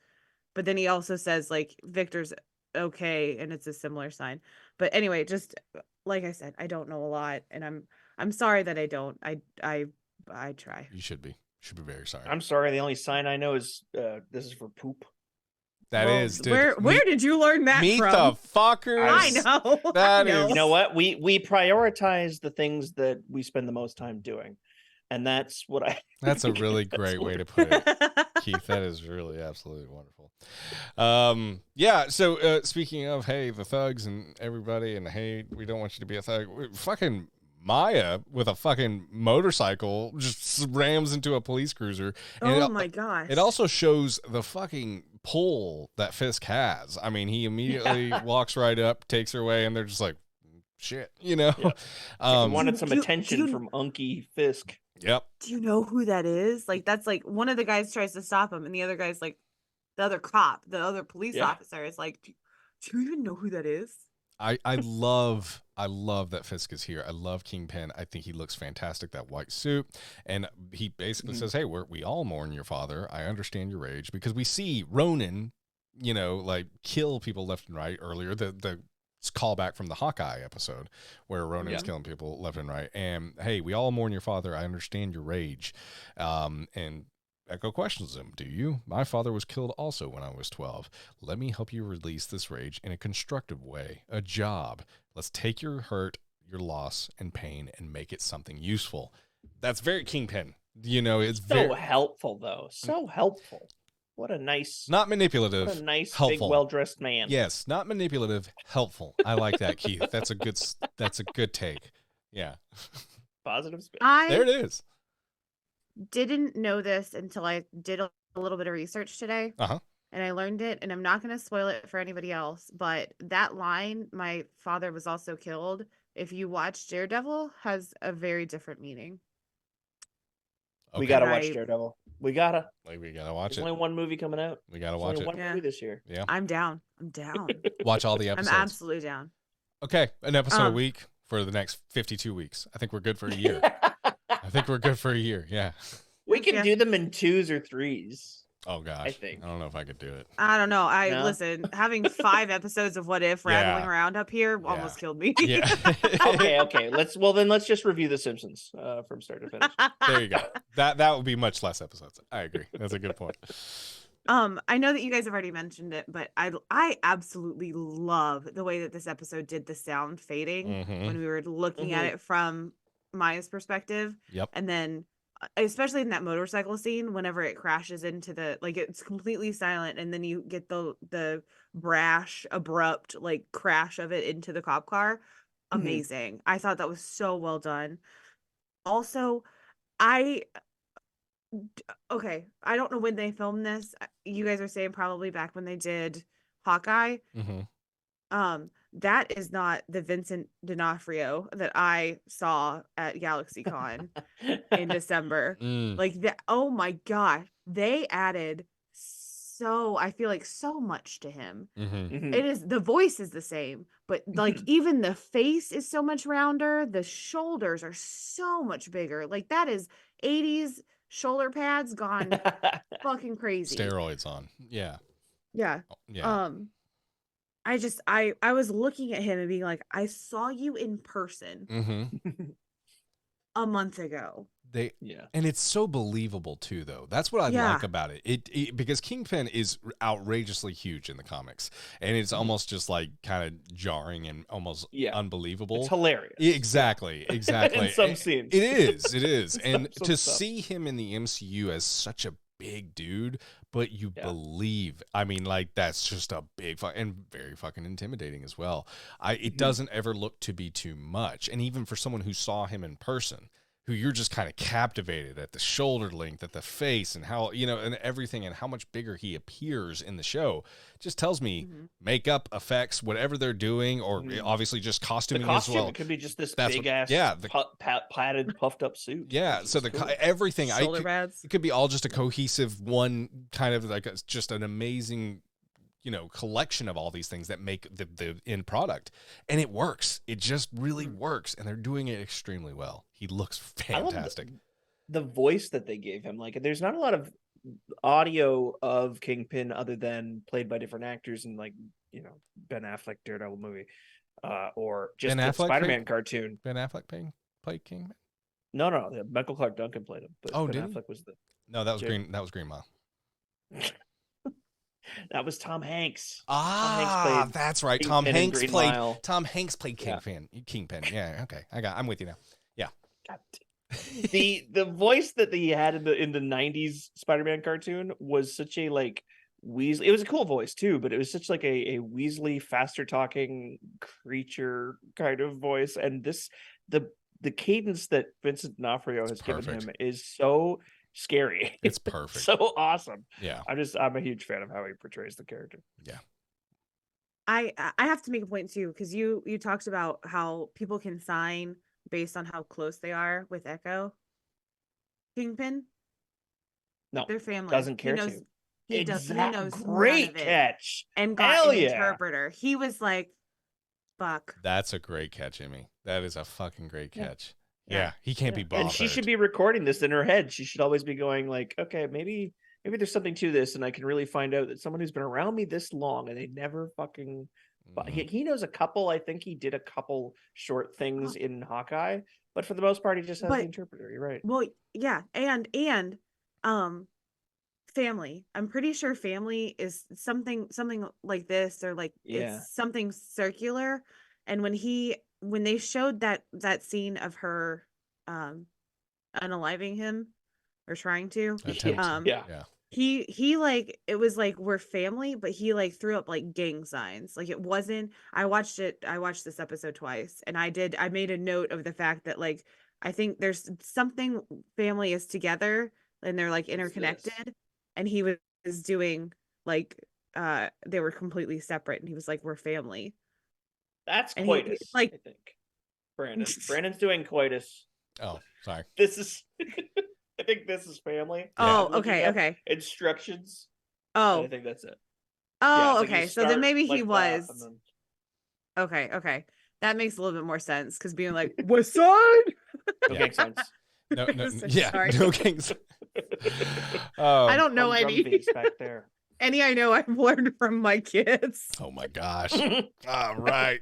Speaker 2: But then he also says like Victor's okay, and it's a similar sign. But anyway, just like I said, I don't know a lot, and I'm sorry that I don't. I try.
Speaker 1: You should be. Should be very sorry.
Speaker 3: I'm sorry. The only sign I know is this is for poop.
Speaker 1: That
Speaker 2: Well,
Speaker 1: is, dude.
Speaker 2: where did you learn that
Speaker 1: meet
Speaker 2: from?
Speaker 1: the fuckers.
Speaker 2: I know.
Speaker 1: That
Speaker 2: I know.
Speaker 1: is-
Speaker 3: You know what? We prioritize the things that we spend the most time doing, and that's what I.
Speaker 1: That's a really great way to put it, Keith. That is really absolutely wonderful. Yeah. So speaking of, hey, the thugs and everybody, and hey, we don't want you to be a thug. Fucking Maya with a fucking motorcycle just rams into a police cruiser. And
Speaker 2: Oh my gosh.
Speaker 1: It also shows the fucking pull that Fisk has. I mean, he immediately walks right up, takes her away, and they're just like, shit, you know?
Speaker 3: Yeah. I wanted some
Speaker 2: Do you-
Speaker 3: attention
Speaker 2: do you-
Speaker 3: from Unky Fisk.
Speaker 1: Yep.
Speaker 2: Do you know who that is? Like that's like one of the guys tries to stop him, and the other guy's like, the other cop, the other police
Speaker 3: Yeah.
Speaker 2: officer is like, do you even know who that is?
Speaker 1: I love that Fisk is here. I love Kingpin. I think he looks fantastic, that white suit. And he basically says, hey, we all mourn your father. I understand your rage, because we see Ronan, you know, like kill people left and right earlier. The callback from the Hawkeye episode where Ronan is killing people left and right. And hey, we all mourn your father. I understand your rage. And Echo questions him, do you? My father was killed also when I was 12. Let me help you release this rage in a constructive way. A job. Let's take your hurt, your loss, and pain and make it something useful. That's very Kingpin. You know, it's
Speaker 3: So
Speaker 1: very
Speaker 3: helpful, though. So helpful. What a nice,
Speaker 1: not manipulative.
Speaker 3: what a nice,
Speaker 1: helpful.
Speaker 3: big, well-dressed man.
Speaker 1: Yes, not manipulative, helpful. I like that, Keith. That's a good take. Yeah.
Speaker 3: Positive spin.
Speaker 1: There it is.
Speaker 2: Didn't know this until I did a little bit of research today.
Speaker 1: Uh-huh.
Speaker 2: And I learned it, and I'm not going to spoil it for anybody else, but that line, my father was also killed, if you watch Daredevil, has a very different meaning.
Speaker 1: Okay.
Speaker 3: We gotta
Speaker 2: Right.
Speaker 3: watch Daredevil. We gotta.
Speaker 1: Like, we gotta watch
Speaker 3: There's
Speaker 1: it.
Speaker 3: only one movie coming out.
Speaker 1: We gotta
Speaker 3: There's
Speaker 1: watch
Speaker 3: only
Speaker 1: it.
Speaker 3: one
Speaker 2: Yeah.
Speaker 3: movie this year.
Speaker 1: Yeah.
Speaker 2: I'm down. I'm down.
Speaker 1: Watch all the
Speaker 2: I'm
Speaker 1: episodes.
Speaker 2: absolutely down.
Speaker 1: Okay, an episode a
Speaker 2: Um,
Speaker 1: week. for the next 52 weeks. I think we're good for a year. I think we're good for a year. Yeah.
Speaker 3: We can do them in 2s or 3s.
Speaker 1: Oh gosh,
Speaker 3: I think.
Speaker 1: I don't know if I could do it.
Speaker 2: I don't know.
Speaker 3: No?
Speaker 2: Listen, having 5 episodes of What If rattling around up here almost killed me.
Speaker 1: Yeah.
Speaker 3: Okay. Let's just review The Simpsons from start to finish.
Speaker 1: There you go. That would be much less episodes. I agree. That's a good point.
Speaker 2: I know that you guys have already mentioned it, but I absolutely love the way that this episode did the sound fading when we were looking at it from Maya's perspective.
Speaker 1: Yep.
Speaker 2: And then especially in that motorcycle scene, whenever it crashes into it's completely silent, and then you get the brash, abrupt crash of it into the cop car. Amazing. I thought that was so well done. Also, I don't know when they filmed this. You guys are saying probably back when they did Hawkeye. That is not the Vincent D'Onofrio that I saw at GalaxyCon in December. Oh my god, they added I feel like so much to him. It is, the voice is the same, but even the face is so much rounder. The shoulders are so much bigger. That is 80s shoulder pads gone fucking crazy.
Speaker 1: Steroids on. Yeah.
Speaker 2: I was looking at him and being like, I saw you in person a month ago.
Speaker 1: And it's so believable too, though. That's what I like about it. It because Kingpin is outrageously huge in the comics, and it's almost just kind of jarring and almost unbelievable.
Speaker 3: It's hilarious.
Speaker 1: Exactly.
Speaker 3: In some scenes,
Speaker 1: it is, and to see him in the MCU as such a big dude, but you believe. I mean, that's just a big and very fucking intimidating as well. It doesn't ever look to be too much, and even for someone who saw him in person, who you're just kind of captivated at the shoulder length, at the face, and how, and everything, and how much bigger he appears in the show, just tells me makeup, effects, whatever they're doing, or obviously just costuming as well.
Speaker 3: It could be just this big ass, padded, puffed up suit.
Speaker 1: Yeah, so everything,
Speaker 2: shoulder pads.
Speaker 1: It could be all just a cohesive one, kind of just an amazing, collection of all these things that make the end product, and it works. It just really works, and they're doing it extremely well. He looks fantastic.
Speaker 3: The voice that they gave him, there's not a lot of audio of Kingpin other than played by different actors in Ben Affleck Daredevil movie, or just the Spider-Man cartoon.
Speaker 1: Ben Affleck played Kingpin?
Speaker 3: No, Michael Clark Duncan played him. But Ben Affleck was
Speaker 1: that was Green. That was Green Mile.
Speaker 3: That was Tom Hanks.
Speaker 1: That's right. Tom Hanks played Kingpin.
Speaker 3: Yeah.
Speaker 1: Kingpin. Yeah. Okay. I'm with you now. Yeah.
Speaker 3: The voice that he had in the 90s Spider-Man cartoon was such a Weasley. It was a cool voice too, but it was such a Weasley, faster talking creature kind of voice. And the cadence that Vincent D'Onofrio has given him is so scary.
Speaker 1: It's perfect.
Speaker 3: So awesome.
Speaker 1: Yeah.
Speaker 3: I'm a huge fan of how he portrays the character.
Speaker 1: Yeah.
Speaker 2: I have to make a point too, because you talked about how people can sign based on how close they are with Echo. Kingpin,
Speaker 3: no,
Speaker 2: their family
Speaker 3: doesn't care
Speaker 2: to.
Speaker 3: He
Speaker 2: knows
Speaker 3: great catch
Speaker 2: and got an interpreter. He was like, "Fuck."
Speaker 1: That's a great catch, Emmy. That is a fucking great catch. Yeah, he can't be bothered.
Speaker 3: And she should be recording this in her head. She should always be going okay, maybe there's something to this, and I can really find out that someone who's been around me this long and they never fucking. He knows a couple. I think he did a couple short things in Hawkeye, but for the most part, he just has the interpreter. You're right.
Speaker 2: Well, yeah, and family. I'm pretty sure family is something like this, or it's something circular. And when they showed that scene of her unaliving him or trying to, he it was we're family, but he threw up gang signs. It wasn't. I watched this episode twice, and I made a note of the fact that I think there's something, family is together and they're interconnected, and he was doing they were completely separate, and he was we're family.
Speaker 3: That's coitus. I think Brandon's doing coitus.
Speaker 1: Oh, sorry.
Speaker 3: This is I think this is family.
Speaker 2: Oh, okay.
Speaker 3: Instructions.
Speaker 2: Oh,
Speaker 3: I think that's it.
Speaker 2: Oh, okay. So then maybe he was. Okay. That makes a little bit more sense because being like, West Side.
Speaker 3: No
Speaker 1: Yeah.
Speaker 3: gang signs.
Speaker 1: No,
Speaker 2: So
Speaker 1: yeah,
Speaker 2: sorry.
Speaker 1: no kings.
Speaker 2: I don't know
Speaker 3: Drum
Speaker 2: any.
Speaker 3: bass back there.
Speaker 2: Any I know I've learned from my kids.
Speaker 1: Oh my gosh. All right.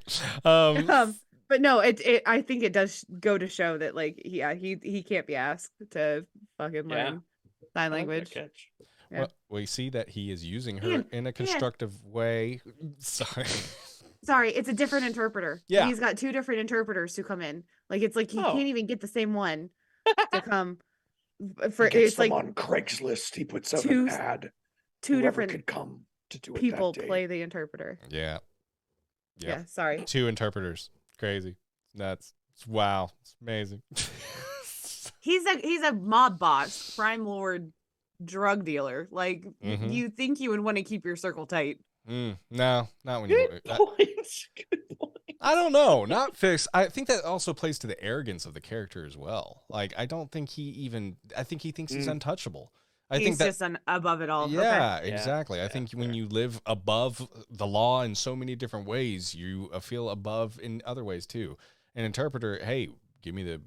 Speaker 2: But no, it I think it does go to show that like he can't be asked to fucking
Speaker 3: Yeah.
Speaker 2: learn sign
Speaker 3: I like that
Speaker 2: language.
Speaker 3: catch.
Speaker 2: Yeah.
Speaker 1: Well, we see that he is using her
Speaker 2: And-
Speaker 1: in a constructive way. Sorry.
Speaker 2: Sorry, it's a different interpreter.
Speaker 1: Yeah.
Speaker 2: He's got two different interpreters who come in. Like it's like he
Speaker 3: Oh.
Speaker 2: can't even get the same one to come for
Speaker 4: He gets
Speaker 2: it's
Speaker 4: them
Speaker 2: like
Speaker 4: on Craigslist. He puts out
Speaker 2: two-
Speaker 4: an ad.
Speaker 2: two
Speaker 4: Whoever
Speaker 2: different
Speaker 4: could come to do it
Speaker 2: people
Speaker 4: that day.
Speaker 2: play the interpreter.
Speaker 1: Yeah. Yep.
Speaker 2: Yeah, sorry.
Speaker 1: 2 interpreters. Crazy. Nuts. Wow. It's amazing.
Speaker 2: He's a mob boss, crime lord, drug dealer. Like
Speaker 1: Mhm.
Speaker 2: you think you would want to keep your circle tight.
Speaker 1: No, not when you.
Speaker 3: Good point. Good point.
Speaker 1: I don't know. Not fixed. I think that also plays to the arrogance of the character as well. Like, I don't think he even. I think he thinks he's untouchable. I
Speaker 2: He's
Speaker 1: think that.
Speaker 2: just above it all.
Speaker 1: Yeah,
Speaker 2: Okay.
Speaker 1: exactly. I think when you live above the law in so many different ways, you feel above in other ways too. An interpreter, hey, give me the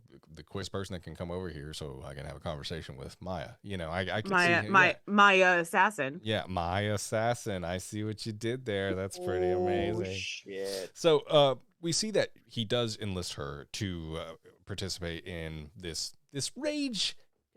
Speaker 1: quiz person that can come over here so I can have a conversation with Maya. You know, I can see
Speaker 2: My assassin.
Speaker 1: yeah, my assassin. I see what you did there. That's pretty amazing.
Speaker 3: Oh, shit.
Speaker 1: So we see that he does enlist her to participate in this rage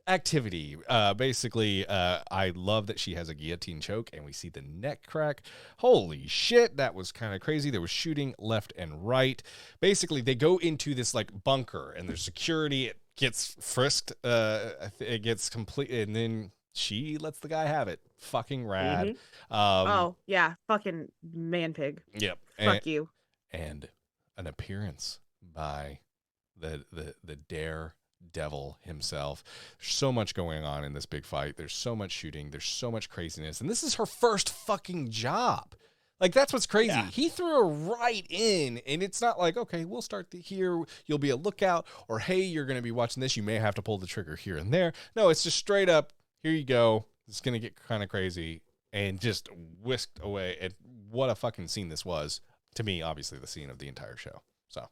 Speaker 1: activity. Basically, I love that she has a guillotine choke and we see the neck crack. Holy shit, that was kind of crazy. There was shooting left and right. Basically, they go into this like bunker and there's security. It gets frisked. It gets complete, and then she lets the guy have it. Fucking rad.
Speaker 2: Oh yeah, fucking man pig.
Speaker 1: Yep.
Speaker 2: Fuck you.
Speaker 1: And an appearance by the daredevil himself. There's so much going on in this big fight. There's so much shooting. There's so much craziness. And this is her first fucking job. Like, that's what's crazy.
Speaker 3: Yeah.
Speaker 1: He threw her right in, and it's not like, okay, we'll start here. You'll be a lookout, or hey, you're going to be watching this. You may have to pull the trigger here and there. No, it's just straight up, here you go. It's going to get kind of crazy, and just whisked away. And what a fucking scene this was. To me, obviously, the scene of the entire show. So.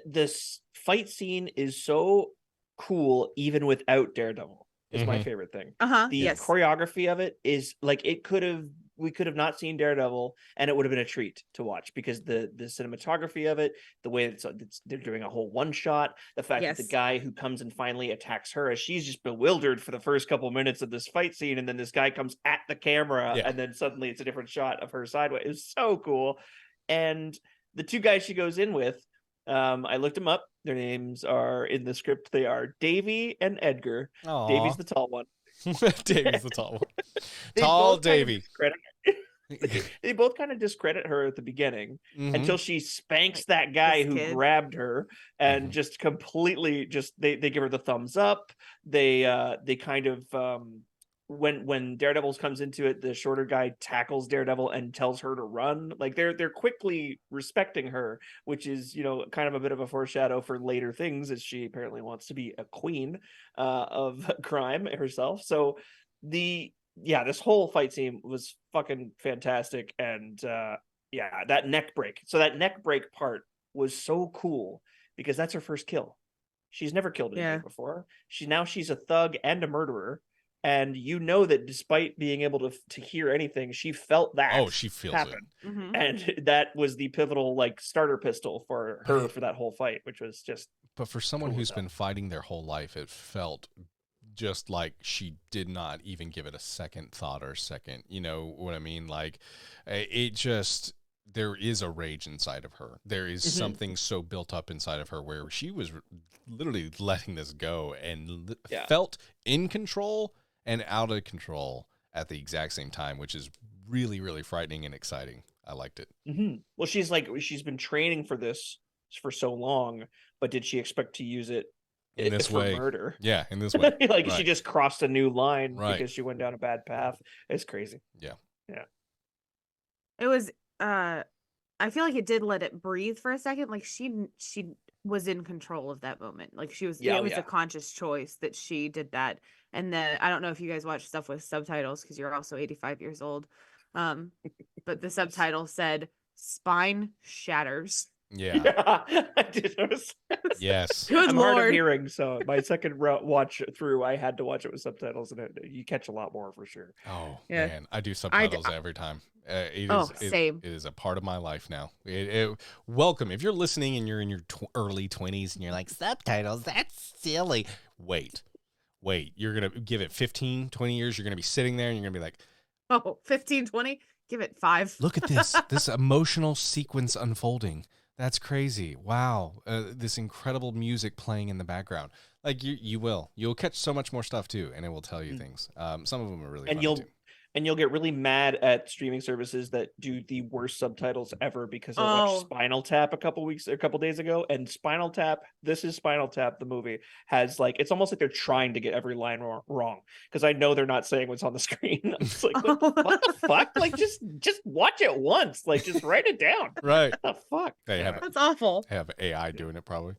Speaker 3: This fight scene is so cool even without Daredevil. Is my favorite thing. The
Speaker 2: Yes.
Speaker 3: choreography of it is like we could have not seen Daredevil and it would have been a treat to watch because the cinematography of it, the way they're doing a whole one shot, the fact that the
Speaker 2: Yes.
Speaker 3: guy who comes and finally attacks her as she's just bewildered for the first couple minutes of this fight scene, and then this guy comes at the camera and then suddenly it's a different shot of her sideways. It was so cool. And the two guys she goes in with, I looked them up. Their names are in the script. They are Davy and Edgar.
Speaker 1: Aww.
Speaker 3: Davy's the tall one.
Speaker 1: Davy's the tall one.
Speaker 3: They
Speaker 1: Tall
Speaker 3: both kind of
Speaker 1: Davy.
Speaker 3: they both kind of discredit her at the beginning
Speaker 1: Mhm.
Speaker 3: until she spanks that guy
Speaker 2: This
Speaker 3: who
Speaker 2: kid.
Speaker 3: grabbed her and
Speaker 1: Mhm.
Speaker 3: just completely they give her the thumbs up. They kind of when Daredevil comes into it, the shorter guy tackles Daredevil and tells her to run. Like they're quickly respecting her, which is, you know, kind of a bit of a foreshadow for later things, as she apparently wants to be a queen of crime herself. So this whole fight scene was fucking fantastic. And that neck break. So that neck break part was so cool because that's her first kill. She's never killed anything before. She's a thug and a murderer. And you know that despite being able to hear anything, she felt that.
Speaker 1: Oh, she feels
Speaker 3: happen.
Speaker 1: it.
Speaker 2: Mhm.
Speaker 3: And that was the pivotal like starter pistol for her for that whole fight, which was just.
Speaker 1: But for someone
Speaker 3: Cool
Speaker 1: who's
Speaker 3: as
Speaker 1: been fighting their whole life, it felt just like she did not even give it a second thought or second. You know what I mean? Like, it just. There is a rage inside of her. There is something so built up inside of her where she was literally letting this go and felt in control and out of control at the exact same time, which is really, really frightening and exciting. I liked it.
Speaker 3: Well, she's been training for this for so long, but did she expect to use it
Speaker 1: In this
Speaker 3: for
Speaker 1: way.
Speaker 3: murder?
Speaker 1: Yeah, in this way.
Speaker 3: Like
Speaker 1: Right.
Speaker 3: she just crossed a new line
Speaker 1: Right.
Speaker 3: because she went down a bad path. It's crazy.
Speaker 1: Yeah.
Speaker 2: It was I feel like it did let it breathe for a second. Like she was in control of that moment. Like she was
Speaker 3: Yeah,
Speaker 2: it was
Speaker 3: yeah.
Speaker 2: a conscious choice that she did that. And then I don't know if you guys watch stuff with subtitles because you're also 85 years old. But the subtitle said spine shatters.
Speaker 1: Yeah.
Speaker 3: Yeah, I did notice.
Speaker 1: Yes.
Speaker 2: Good
Speaker 3: I'm hard of
Speaker 2: lord.
Speaker 3: hearing, so my second watch through, I had to watch it with subtitles, and you catch a lot more for sure.
Speaker 1: Oh
Speaker 2: Yeah.
Speaker 1: man, I do
Speaker 2: I
Speaker 1: subtitles every time.
Speaker 2: same.
Speaker 1: It is a part of my life now. Welcome if you're listening and you're in your early 20s and you're like subtitles. That's silly. Wait. You're gonna give it 15, 20 years. You're gonna be sitting there and you're gonna be like,
Speaker 2: Oh, 15, 20? Give it 5.
Speaker 1: look at this emotional sequence unfolding. That's crazy. Wow. This incredible music playing in the background. Like you'll catch so much more stuff too, and it will tell you things. Some of them are really funny too.
Speaker 3: And you'll get really mad at streaming services that do the worst subtitles ever, because I watched Spinal Tap a couple days ago, and Spinal Tap, This Is Spinal Tap, the movie, has like, it's almost like they're trying to get every line wrong, because I know they're not saying what's on the screen. It's like, what the fuck? Like, just watch it once. Like, just write it down.
Speaker 1: Right.
Speaker 3: What the fuck?
Speaker 2: That's awful.
Speaker 1: Have AI doing it probably.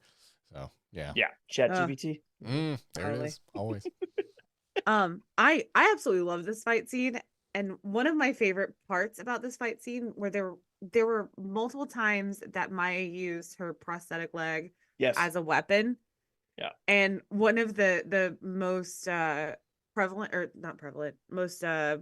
Speaker 1: So yeah.
Speaker 3: Yeah. ChatGPT.
Speaker 1: There
Speaker 2: Totally.
Speaker 1: it is. Always.
Speaker 2: I absolutely love this fight scene, and one of my favorite parts about this fight scene where there were multiple times that Maya used her prosthetic leg
Speaker 3: Yes.
Speaker 2: as a weapon.
Speaker 3: Yeah.
Speaker 2: And one of the most prevalent, or not prevalent, most up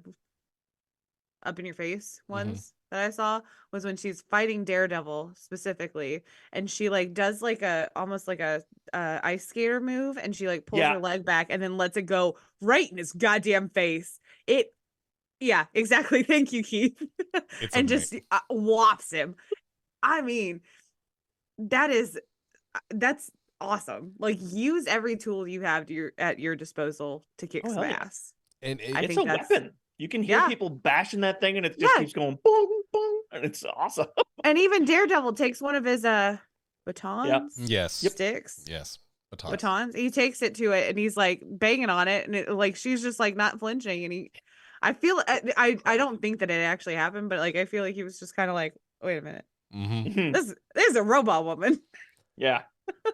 Speaker 2: in your face ones that I saw was when she's fighting Daredevil specifically, and she like does like almost like a ice skater move, and she like pulls her leg back and then lets it go right in his goddamn face. Yeah, exactly. Thank you, Keith. And just whops him. I mean, that's awesome. Like, use every tool you have at your disposal to kick some ass.
Speaker 1: And
Speaker 3: it's a weapon. You can hear people bashing that thing, and it just keeps going boom, boom, and it's awesome.
Speaker 2: And even Daredevil takes one of his batons.
Speaker 1: Yes.
Speaker 2: Sticks.
Speaker 1: Yes.
Speaker 2: Batons. He takes it to it, and he's like banging on it, and like she's just like not flinching, and I feel I don't think that it actually happened, but like I feel like he was just kind of like, wait a minute, this is a robot woman.
Speaker 3: Yeah.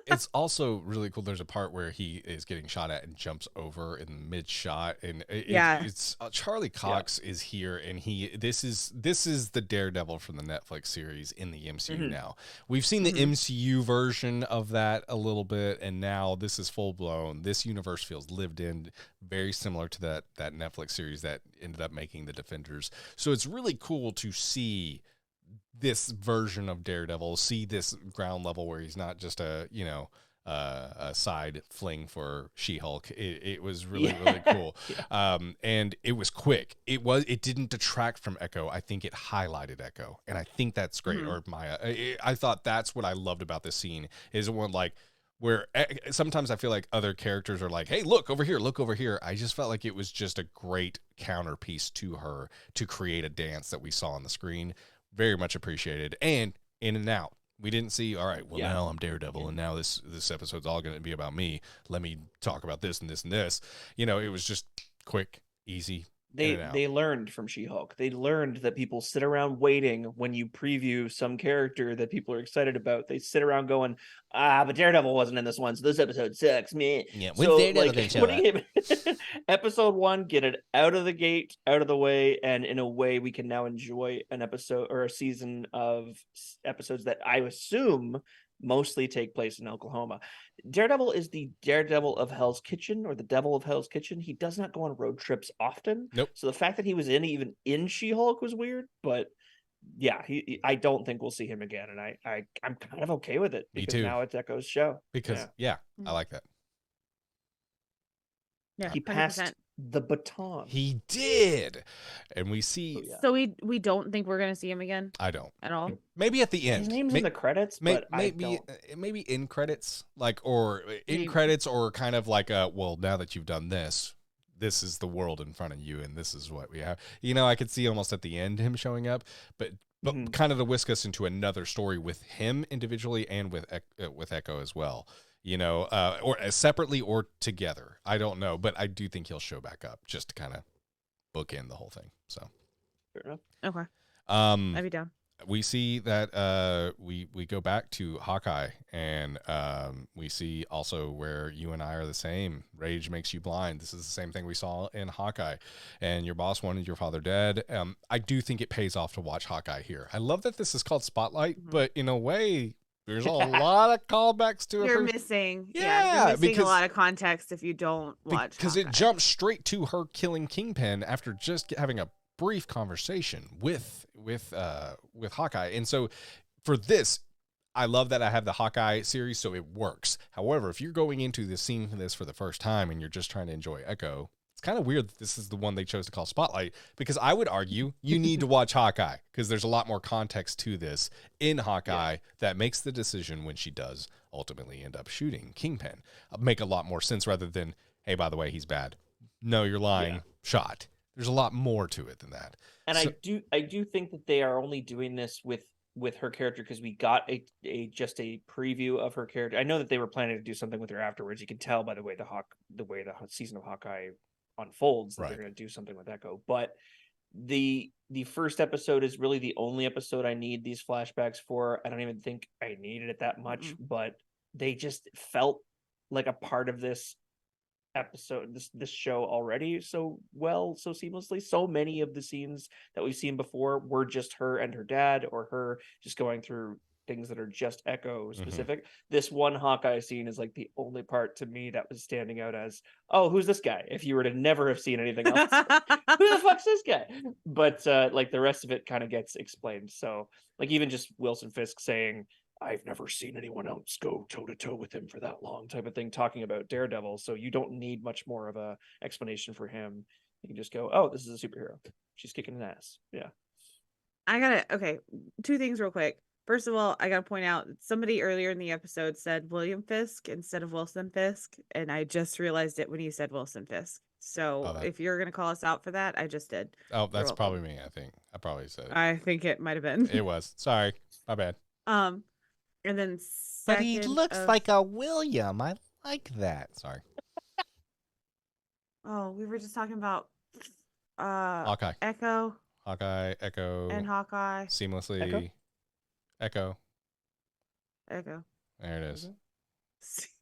Speaker 1: It's also really cool. There's a part where he is getting shot at and jumps over in mid shot, and it's Charlie Cox is here, and this is the Daredevil from the Netflix series in the MCU now. We've seen the MCU version of that a little bit, and now this is full blown. This universe feels lived in, very similar to that Netflix series that ended up making the Defenders. So it's really cool to see this version of Daredevil, see this ground level where he's not just a side fling for She-Hulk. It was really cool. And it was quick. It didn't detract from Echo. I think it highlighted Echo, and I think that's great. Or Maya. I thought that's what I loved about this scene, is one like where sometimes I feel like other characters are like, hey, look over here. I just felt like it was just a great counterpiece to her to create a dance that we saw on the screen. Very much appreciated. And in and out. We didn't see, all right, well, now I'm Daredevil, and now this episode's all going to be about me. Let me talk about this and this and this. It was just quick, easy.
Speaker 3: They learned from She-Hulk. They learned that people sit around waiting when you preview some character that people are excited about. They sit around going, but Daredevil wasn't in this one, so this episode sucks, man.
Speaker 1: Yeah,
Speaker 3: so like putting him episode 1, get it out of the gate, out of the way, and in a way we can now enjoy an episode or a season of episodes that I assume mostly take place in Oklahoma. Daredevil is the Daredevil of Hell's Kitchen, or the Devil of Hell's Kitchen. He does not go on road trips often.
Speaker 1: Nope.
Speaker 3: So the fact that he was even in She-Hulk was weird, but yeah, I don't think we'll see him again, and I'm kind of okay with it, because now it's Echo's show.
Speaker 1: Because I like that.
Speaker 2: Yeah,
Speaker 3: he passed
Speaker 2: 100%.
Speaker 3: the baton.
Speaker 1: He did, and we see.
Speaker 2: So we don't think we're gonna see him again.
Speaker 1: I don't
Speaker 2: at all.
Speaker 1: Maybe at the end.
Speaker 3: His name's in the credits, but
Speaker 1: maybe in credits, or credits, or kind of like well, now that you've done this is the world in front of you, and this is what we have. I could see almost at the end him showing up, but kind of to whisk us into another story with him individually and with Echo as well. Or separately or together. I don't know, but I do think he'll show back up just to kind of bookend the whole thing. So
Speaker 3: fair enough.
Speaker 2: Okay. I'd be down.
Speaker 1: we see that we go back to Hawkeye, and we see also where you and I are the same. Rage makes you blind. This is the same thing we saw in Hawkeye, and your boss wanted your father dead. I do think it pays off to watch Hawkeye here. I love that this is called Spotlight, but in a way, there's a lot of callbacks to it.
Speaker 2: You're missing,
Speaker 1: Yeah,
Speaker 2: you're missing
Speaker 1: because-
Speaker 2: a lot of context if you don't watch.
Speaker 1: because it
Speaker 2: Hawkeye.
Speaker 1: jumps straight to her killing Kingpin after just having a brief conversation with Hawkeye. And so for this, I love that I have the Hawkeye series, so it works. However, if you're going into this scene this for the first time and you're just trying to enjoy Echo, it's kind of weird that this is the one they chose to call Spotlight, because I would argue you need to watch Hawkeye, because there's a lot more context to this in Hawkeye that makes the decision when she does ultimately end up shooting Kingpin make a lot more sense, rather than, hey, by the way, he's bad. No, you're lying. Shot. There's a lot more to it than that.
Speaker 3: And
Speaker 1: So-
Speaker 3: I do think that they are only doing this with her character because we got just a preview of her character. I know that they were planning to do something with her afterwards. You can tell by the way the season of Hawkeye unfolds that
Speaker 1: Right.
Speaker 3: they're going to do something with Echo. But the first episode is really the only episode I need these flashbacks for. I don't even think I needed it that much, but they just felt like a part of this episode, this show already so seamlessly. So many of the scenes that we've seen before were just her and her dad, or her just going through things that are just Echo specific. This one Hawkeye scene is like the only part to me that was standing out as, oh, who's this guy? If you were to never have seen anything else, who the fuck's this guy? But like the rest of it kind of gets explained. So like even just Wilson Fisk saying, I've never seen anyone else go toe to toe with him for that long, type of thing, talking about Daredevil. So you don't need much more of a explanation for him. You can just go, oh, this is a superhero. She's kicking an ass. Yeah.
Speaker 2: Okay, two things real quick. First of all, I gotta point out somebody earlier in the episode said William Fisk instead of Wilson Fisk, and I just realized it when you said Wilson Fisk. So if you're gonna call us out for that, I just did.
Speaker 1: Oh, that's probably me. I think I probably said it.
Speaker 2: I think it might have been.
Speaker 1: It was. Sorry, my bad.
Speaker 2: And then
Speaker 1: But he
Speaker 2: second
Speaker 1: looks
Speaker 2: of-
Speaker 1: like a William. I like that. Sorry.
Speaker 2: Oh, we were just talking about
Speaker 1: Hawkeye.
Speaker 2: Echo
Speaker 1: Hawkeye, Echo,
Speaker 2: and Hawkeye.
Speaker 1: seamlessly. Echo.
Speaker 2: Echo.
Speaker 1: There it is.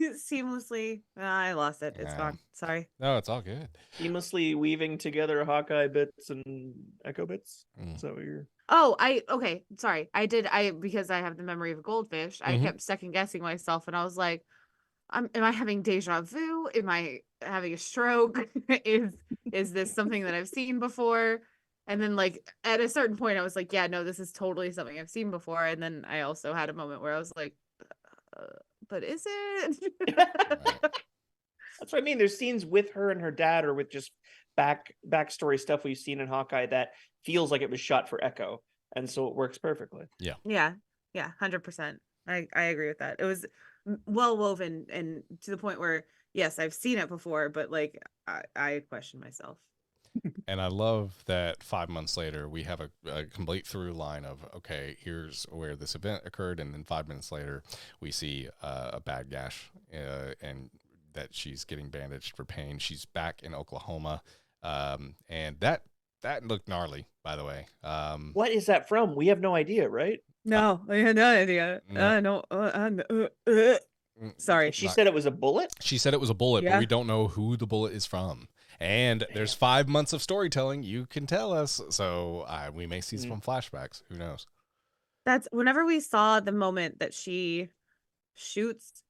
Speaker 2: Seamlessly. I lost it. It's
Speaker 1: Yeah.
Speaker 2: gone. Sorry.
Speaker 1: No, it's all good.
Speaker 3: Seamlessly weaving together Hawkeye bits and Echo bits.
Speaker 1: Mm.
Speaker 3: So you're
Speaker 2: Oh, okay. Sorry. Because I have the memory of a goldfish, I
Speaker 1: Mhm.
Speaker 2: kept second guessing myself, and I was like, am I having deja vu? Am I having a stroke? is this something that I've seen before? And then like at a certain point I was like, yeah, no, this is totally something I've seen before. And then I also had a moment where I was like, but is it?
Speaker 3: That's what I mean. There's scenes with her and her dad, or with just backstory stuff we've seen in Hawkeye that feels like it was shot for Echo, and so it works perfectly.
Speaker 2: Yeah, 100%. I agree with that. It was well woven, and to the point where yes, I've seen it before, but like I question myself.
Speaker 1: And I love that 5 months later, we have a complete through line of, okay, here's where this event occurred. And then 5 minutes later, we see a bad gash and that she's getting bandaged for pain. She's back in Oklahoma. And that looked gnarly, by the way.
Speaker 3: What is that from? We have no idea, right?
Speaker 2: No, I had no idea.
Speaker 1: No.
Speaker 2: Sorry.
Speaker 3: She said it was a bullet.
Speaker 1: She said it was a bullet, but
Speaker 2: Yeah.
Speaker 1: we don't know who the bullet is from. And there's 5 months of storytelling. You can tell us. So we may see some flashbacks. Who knows?
Speaker 2: That's whenever we saw the moment that she shoots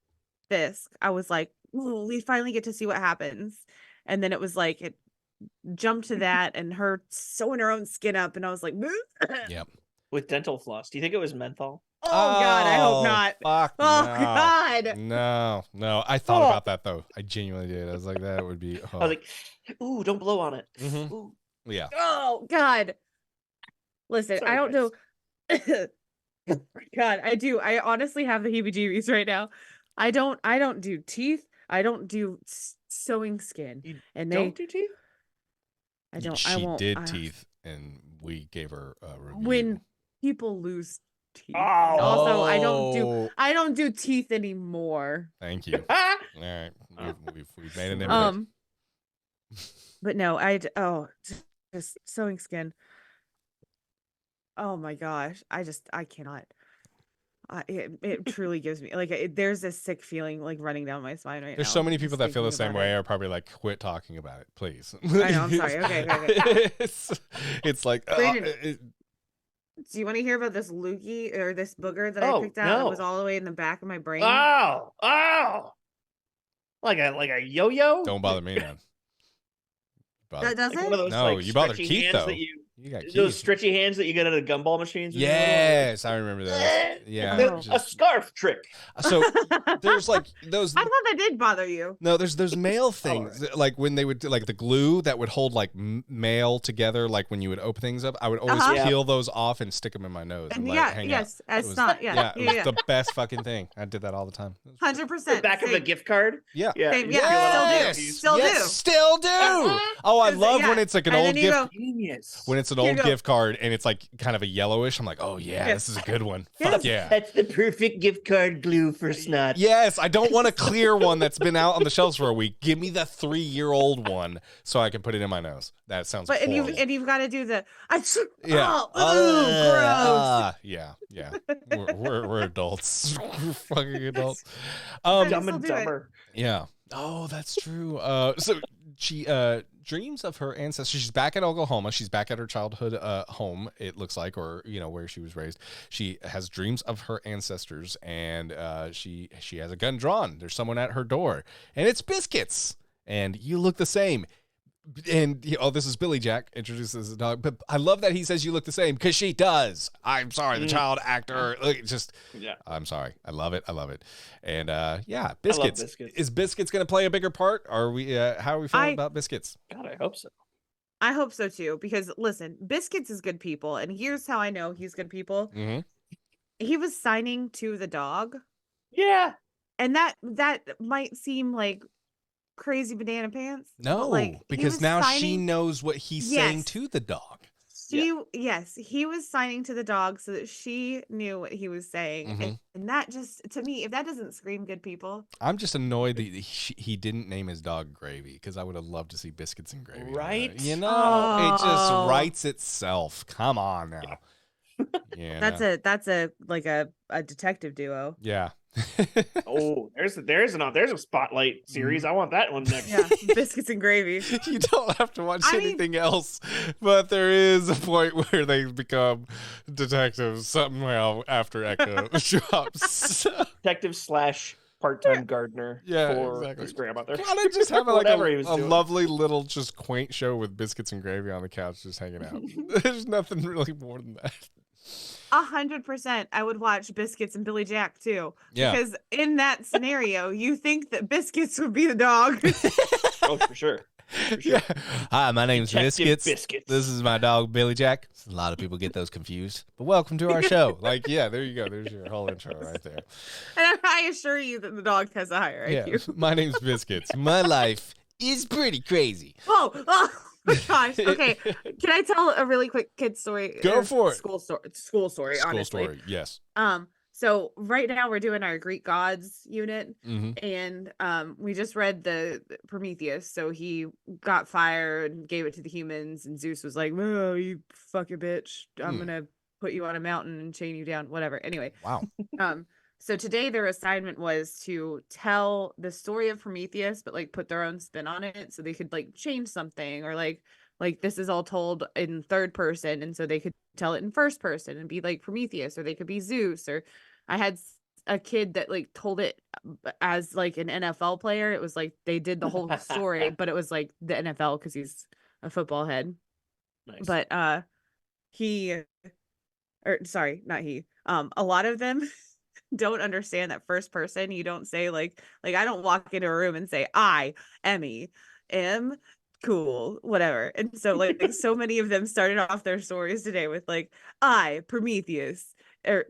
Speaker 2: Fisk, I was like, ooh, we finally get to see what happens. And then it was like it jumped to that and her sewing her own skin up, and I was like,
Speaker 1: Yep.
Speaker 3: With dental floss. Do you think it was menthol?
Speaker 2: oh God, I hope not.
Speaker 1: Fuck
Speaker 2: Oh
Speaker 1: no.
Speaker 2: God.
Speaker 1: No. I thought
Speaker 2: Oh.
Speaker 1: about that though. I genuinely did. I was like, that would be.
Speaker 3: I was like, ooh, don't blow on it.
Speaker 1: Mhm.
Speaker 3: Ooh.
Speaker 1: Yeah.
Speaker 2: Oh God. Listen,
Speaker 3: Sorry,
Speaker 2: I don't
Speaker 3: guys.
Speaker 2: know. God, I do. I honestly have the heebie-jeebies right now. I don't do teeth. I don't do sewing skin.
Speaker 3: You
Speaker 2: And
Speaker 3: don't do teeth?
Speaker 2: I don't.
Speaker 1: She
Speaker 2: I won't.
Speaker 1: did teeth, and we gave her a review.
Speaker 2: When people lose teeth.
Speaker 3: Oh.
Speaker 2: And also,
Speaker 1: Oh,
Speaker 2: I don't do teeth anymore.
Speaker 1: Thank you.
Speaker 3: Ah!
Speaker 1: All right, we've made an impact.
Speaker 2: But no, just sewing skin. Oh my gosh. I cannot. It truly gives me like there's a sick feeling like running down my spine right
Speaker 1: There's
Speaker 2: now.
Speaker 1: so many people
Speaker 2: just
Speaker 1: that feel the
Speaker 2: thinking
Speaker 1: same
Speaker 2: about
Speaker 1: way
Speaker 2: it.
Speaker 1: are probably like, quit talking about it, please.
Speaker 2: I know, I'm sorry. Okay.
Speaker 1: it's like,
Speaker 2: Brandon, do you want to hear about this loogie or this booger that I
Speaker 3: Oh,
Speaker 2: picked out that was
Speaker 3: no.
Speaker 2: all the way in the back of my brain?
Speaker 3: Oh, like a yo-yo.
Speaker 1: don't bother me, man.
Speaker 2: That does
Speaker 3: Like one of
Speaker 2: it?
Speaker 3: those
Speaker 1: No,
Speaker 3: like
Speaker 1: you bothered
Speaker 3: stretchy
Speaker 1: Keith,
Speaker 3: hands
Speaker 1: though.
Speaker 3: that you
Speaker 1: got
Speaker 3: those
Speaker 1: Keith.
Speaker 3: stretchy hands that you get out of gumball machines. when you're little.
Speaker 1: Yes, I remember that. Yeah.
Speaker 2: Oh.
Speaker 3: A scarf trick.
Speaker 1: So there's like those.
Speaker 2: I thought that did bother you.
Speaker 1: No, there's those male things like when they would do, like the glue that would hold like mail together. Like when you would open things up, I would always
Speaker 2: Uh-huh.
Speaker 1: peel those off and stick them in my nose and let it hang out.
Speaker 2: Yes, as
Speaker 1: It was-
Speaker 2: not,
Speaker 1: Yeah,
Speaker 2: yeah,
Speaker 1: it was the best fucking thing. I did that all the time.
Speaker 2: 100%.
Speaker 3: The back of a gift card.
Speaker 1: Yeah.
Speaker 3: Yeah.
Speaker 2: Same,
Speaker 3: you
Speaker 2: yeah,
Speaker 3: peel it
Speaker 2: still
Speaker 3: off.
Speaker 2: do.
Speaker 1: Yes,
Speaker 2: Still do.
Speaker 1: Still do. Oh, I
Speaker 2: Is it-
Speaker 1: love
Speaker 2: yeah.
Speaker 1: when it's like an
Speaker 2: And
Speaker 1: old
Speaker 2: then you
Speaker 1: gift.
Speaker 2: go,
Speaker 3: Genius.
Speaker 1: When it's an
Speaker 2: Here you
Speaker 1: old
Speaker 2: go.
Speaker 1: gift card and it's like kind of a yellowish, I'm like, oh yeah,
Speaker 2: Yes.
Speaker 1: this is a good one.
Speaker 2: Yes.
Speaker 1: Fuck yeah.
Speaker 3: That's the perfect gift card glue for snot.
Speaker 1: Yes, I don't want a clear one that's been out on the shelves for a week. Give me the 3-year-old one so I can put it in my nose. That sounds
Speaker 2: But
Speaker 1: horrible.
Speaker 2: and you've got to do the
Speaker 1: Yeah.
Speaker 2: gross.
Speaker 1: Yeah. We're adults. We're fucking adults.
Speaker 2: I
Speaker 3: Dumb
Speaker 2: still
Speaker 3: and
Speaker 2: do it.
Speaker 3: Dumber.
Speaker 1: Yeah. Oh, that's true. So she dreams of her ancestors. She's back in Oklahoma. She's back at her childhood home, it looks like, or where she was raised. She has dreams of her ancestors, and she has a gun drawn. There's someone at her door, and it's Biscuits. And you look the same. And this is Billy Jack introduces the dog, but I love that he says you look the same because she does. I'm sorry, the child actor. Look,
Speaker 3: Yeah.
Speaker 1: I'm sorry. I love it. And Biscuits.
Speaker 3: Biscuits.
Speaker 1: Is Biscuits going to play a bigger part? Are we? How are we feeling about Biscuits?
Speaker 3: God, I hope so.
Speaker 2: I hope so too, because listen, Biscuits is good people, and here's how I know he's good people.
Speaker 1: Mm-hmm.
Speaker 2: He was signing to the dog,
Speaker 3: Yeah.
Speaker 2: and that might seem like crazy banana pants.
Speaker 1: No,
Speaker 2: but, like, he
Speaker 1: because
Speaker 2: was
Speaker 1: now she
Speaker 2: signing-
Speaker 1: knows what he's saying
Speaker 2: Yes.
Speaker 1: to the dog.
Speaker 2: Yes, he was signing to the dog so that she knew what he was saying,
Speaker 1: Mhm.
Speaker 2: and that just, to me, if that doesn't scream good people,
Speaker 1: I'm just annoyed that he didn't name his dog Gravy because I would have loved to see Biscuits and Gravy.
Speaker 3: Right?
Speaker 1: It just
Speaker 2: Oh.
Speaker 1: writes itself. Come on now. Yeah.
Speaker 2: that's a detective duo.
Speaker 1: Yeah.
Speaker 3: Oh, there's a spotlight series. I want that one next.
Speaker 2: Yeah, Biscuits and Gravy.
Speaker 1: You don't have to watch
Speaker 2: I mean-
Speaker 1: anything else, but there is a point where they become detectives somehow after Echo drops.
Speaker 3: Detective / part-time gardener
Speaker 1: Yeah,
Speaker 3: for
Speaker 1: exactly.
Speaker 3: his grandmother.
Speaker 1: Why don't just have
Speaker 3: Whatever he was
Speaker 1: a
Speaker 3: doing.
Speaker 1: lovely little just quaint show with Biscuits and Gravy on the couch just hanging out? There's nothing really more than that.
Speaker 2: 100%, I would watch Biscuits and Billy Jack too.
Speaker 1: Yeah.
Speaker 2: Because in that scenario, you think that Biscuits would be the dog.
Speaker 3: Oh, for sure. For sure.
Speaker 1: Yeah. Hi, my name's
Speaker 3: Detective
Speaker 1: Biscuits. This is my dog Billy Jack. A lot of people get those confused, but welcome to our show. Like, yeah, there you go. There's your whole intro right there.
Speaker 2: And I assure you that the dog has a higher
Speaker 1: Yeah,
Speaker 2: IQ.
Speaker 1: my name's Biscuits. My life is pretty crazy.
Speaker 2: Oh my gosh. Okay. Can I tell a really quick kid story?
Speaker 1: Go
Speaker 2: Or
Speaker 1: for it.
Speaker 2: School story,
Speaker 1: School
Speaker 2: honestly.
Speaker 1: story, yes.
Speaker 2: So right now we're doing our Greek gods unit,
Speaker 1: Mm-hmm.
Speaker 2: and we just read the Prometheus. So he got fire and gave it to the humans, and Zeus was like, "Oh, you fucking bitch! I'm gonna put you on a mountain and chain you down." Whatever. Anyway,
Speaker 1: Wow.
Speaker 2: so today their assignment was to tell the story of Prometheus, but like put their own spin on it, so they could like change something, or like this is all told in third person, and so they could tell it in first person and be like Prometheus, or they could be Zeus. Or I had a kid that like told it as like an NFL player. It was like they did the whole story, but it was like the NFL because he's a football head.
Speaker 3: Nice.
Speaker 2: But not he. A lot of them don't understand that first person. You don't say like I don't walk into a room and say I, Emmy, am cool, whatever. And so like so many of them started off their stories today with like I, Prometheus, or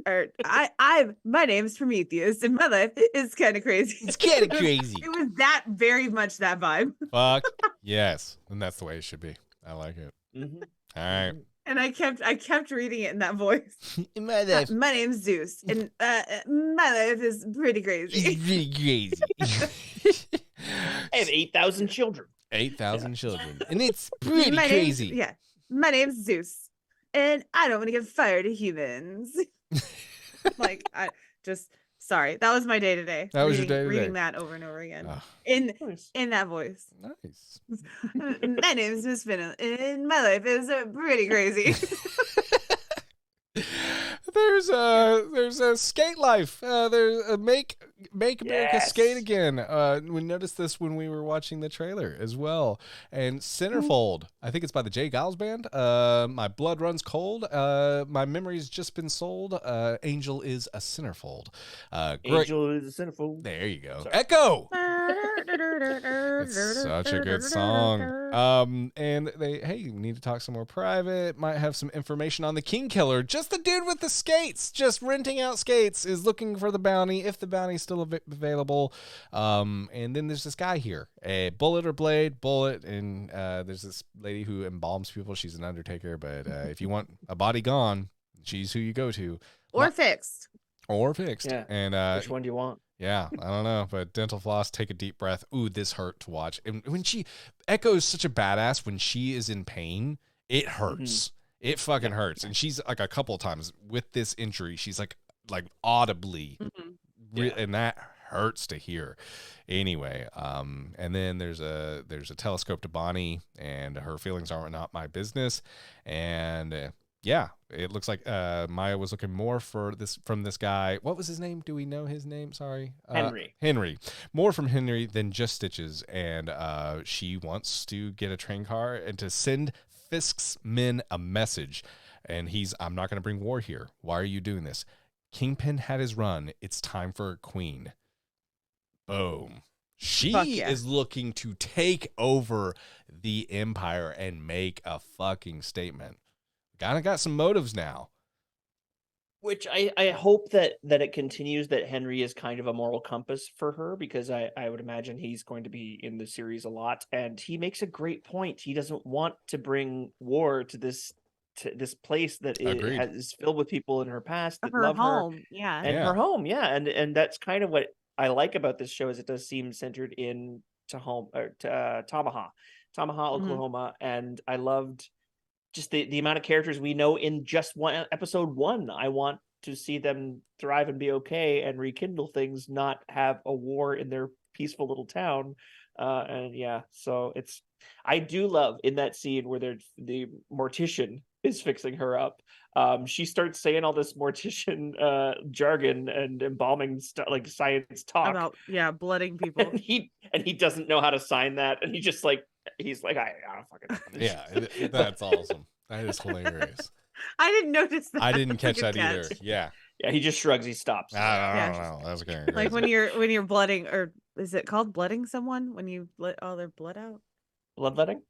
Speaker 2: my name's Prometheus, and my life is kind of crazy.
Speaker 1: It's kind of crazy.
Speaker 2: It was that very much that vibe.
Speaker 1: Fuck yes. And that's the way it should be. I like it.
Speaker 3: Mhm.
Speaker 1: All right.
Speaker 2: And I kept reading it in that voice.
Speaker 1: In my life,
Speaker 2: My name's Zeus, and my life is pretty crazy.
Speaker 1: it's really crazy.
Speaker 3: I have 8,000 children.
Speaker 1: 8,000 children. And it's pretty
Speaker 2: My
Speaker 1: crazy.
Speaker 2: name's Zeus, and I don't want to give fire to humans. Like, I just sorry. That was my day today.
Speaker 1: That was your day today.
Speaker 2: Reading that over and over again
Speaker 1: Ah.
Speaker 3: Nice.
Speaker 2: in that voice.
Speaker 1: Nice.
Speaker 2: My name is Miss Fennel, and my life is pretty crazy.
Speaker 1: There's a skate life. There's a make America skate again. We noticed this when we were watching the trailer as well. And Centerfold, I think it's by the Jay Giles Band. My blood runs cold. My memory's just been sold. Angel is a centerfold. Great.
Speaker 3: Angel is a centerfold.
Speaker 1: There you go.
Speaker 3: Sorry.
Speaker 1: Echo. It's such a good song. And we need to talk some more private. Might have some information on the King Killer. Just the dude with the skates, just renting out skates, is looking for the bounty, if the bounty's still available. And then there's this guy here, a bullet or blade, bullet, and there's this lady who embalms people. She's an undertaker, but if you want a body gone, she's who you go to.
Speaker 2: Or fixed.
Speaker 3: Yeah.
Speaker 1: And
Speaker 3: Which one do you want?
Speaker 1: yeah, I don't know, but dental floss, take a deep breath. Ooh, this hurt to watch. And when Echo is such a badass, when she is in pain, it hurts. It fucking hurts. And she's like a couple of times with this injury, she's like audibly, and that hurts to hear. Anyway, and then there's a telescope to Bonnie, and her feelings are not my business. And yeah, it looks like Maya was looking more for this from this guy. What was his name? Do we know his name? Sorry. Henry. More from Henry than just Stitches. And she wants to get a train car and to send Fisk's men a message. And I'm not going to bring war here. Why are you doing this? Kingpin had his run. It's time for a queen. Boom. She is looking to take over the empire and make a fucking statement. Kind of got some motives now.
Speaker 3: Which I hope that it continues, that Henry is kind of a moral compass for her, because I would imagine he's going to be in the series a lot. And he makes a great point. He doesn't want to bring war to this place that is filled with people in her past that love
Speaker 2: home.
Speaker 3: her.
Speaker 2: Yeah.
Speaker 3: And her home. Yeah. And that's kind of what I like about this show, is it does seem centered in Tamaha, Oklahoma. And I loved just the amount of characters we know in just episode one. I want to see them thrive and be okay and rekindle things, not have a war in their peaceful little town. And yeah, so I do love in that scene where the mortician is fixing her up. She starts saying all this mortician jargon and embalming stuff, like science talk
Speaker 2: about blooding people.
Speaker 3: And he doesn't know how to sign that, and he's like I don't fucking know.
Speaker 1: Yeah, that's awesome. That is hilarious.
Speaker 2: I didn't notice that.
Speaker 1: I didn't catch that either. Yeah.
Speaker 3: Yeah, he just shrugs. He stops.
Speaker 1: I don't know. That's good.
Speaker 2: Like when you're blooding, or is it called blooding someone when you let all their blood out?
Speaker 3: Bloodletting.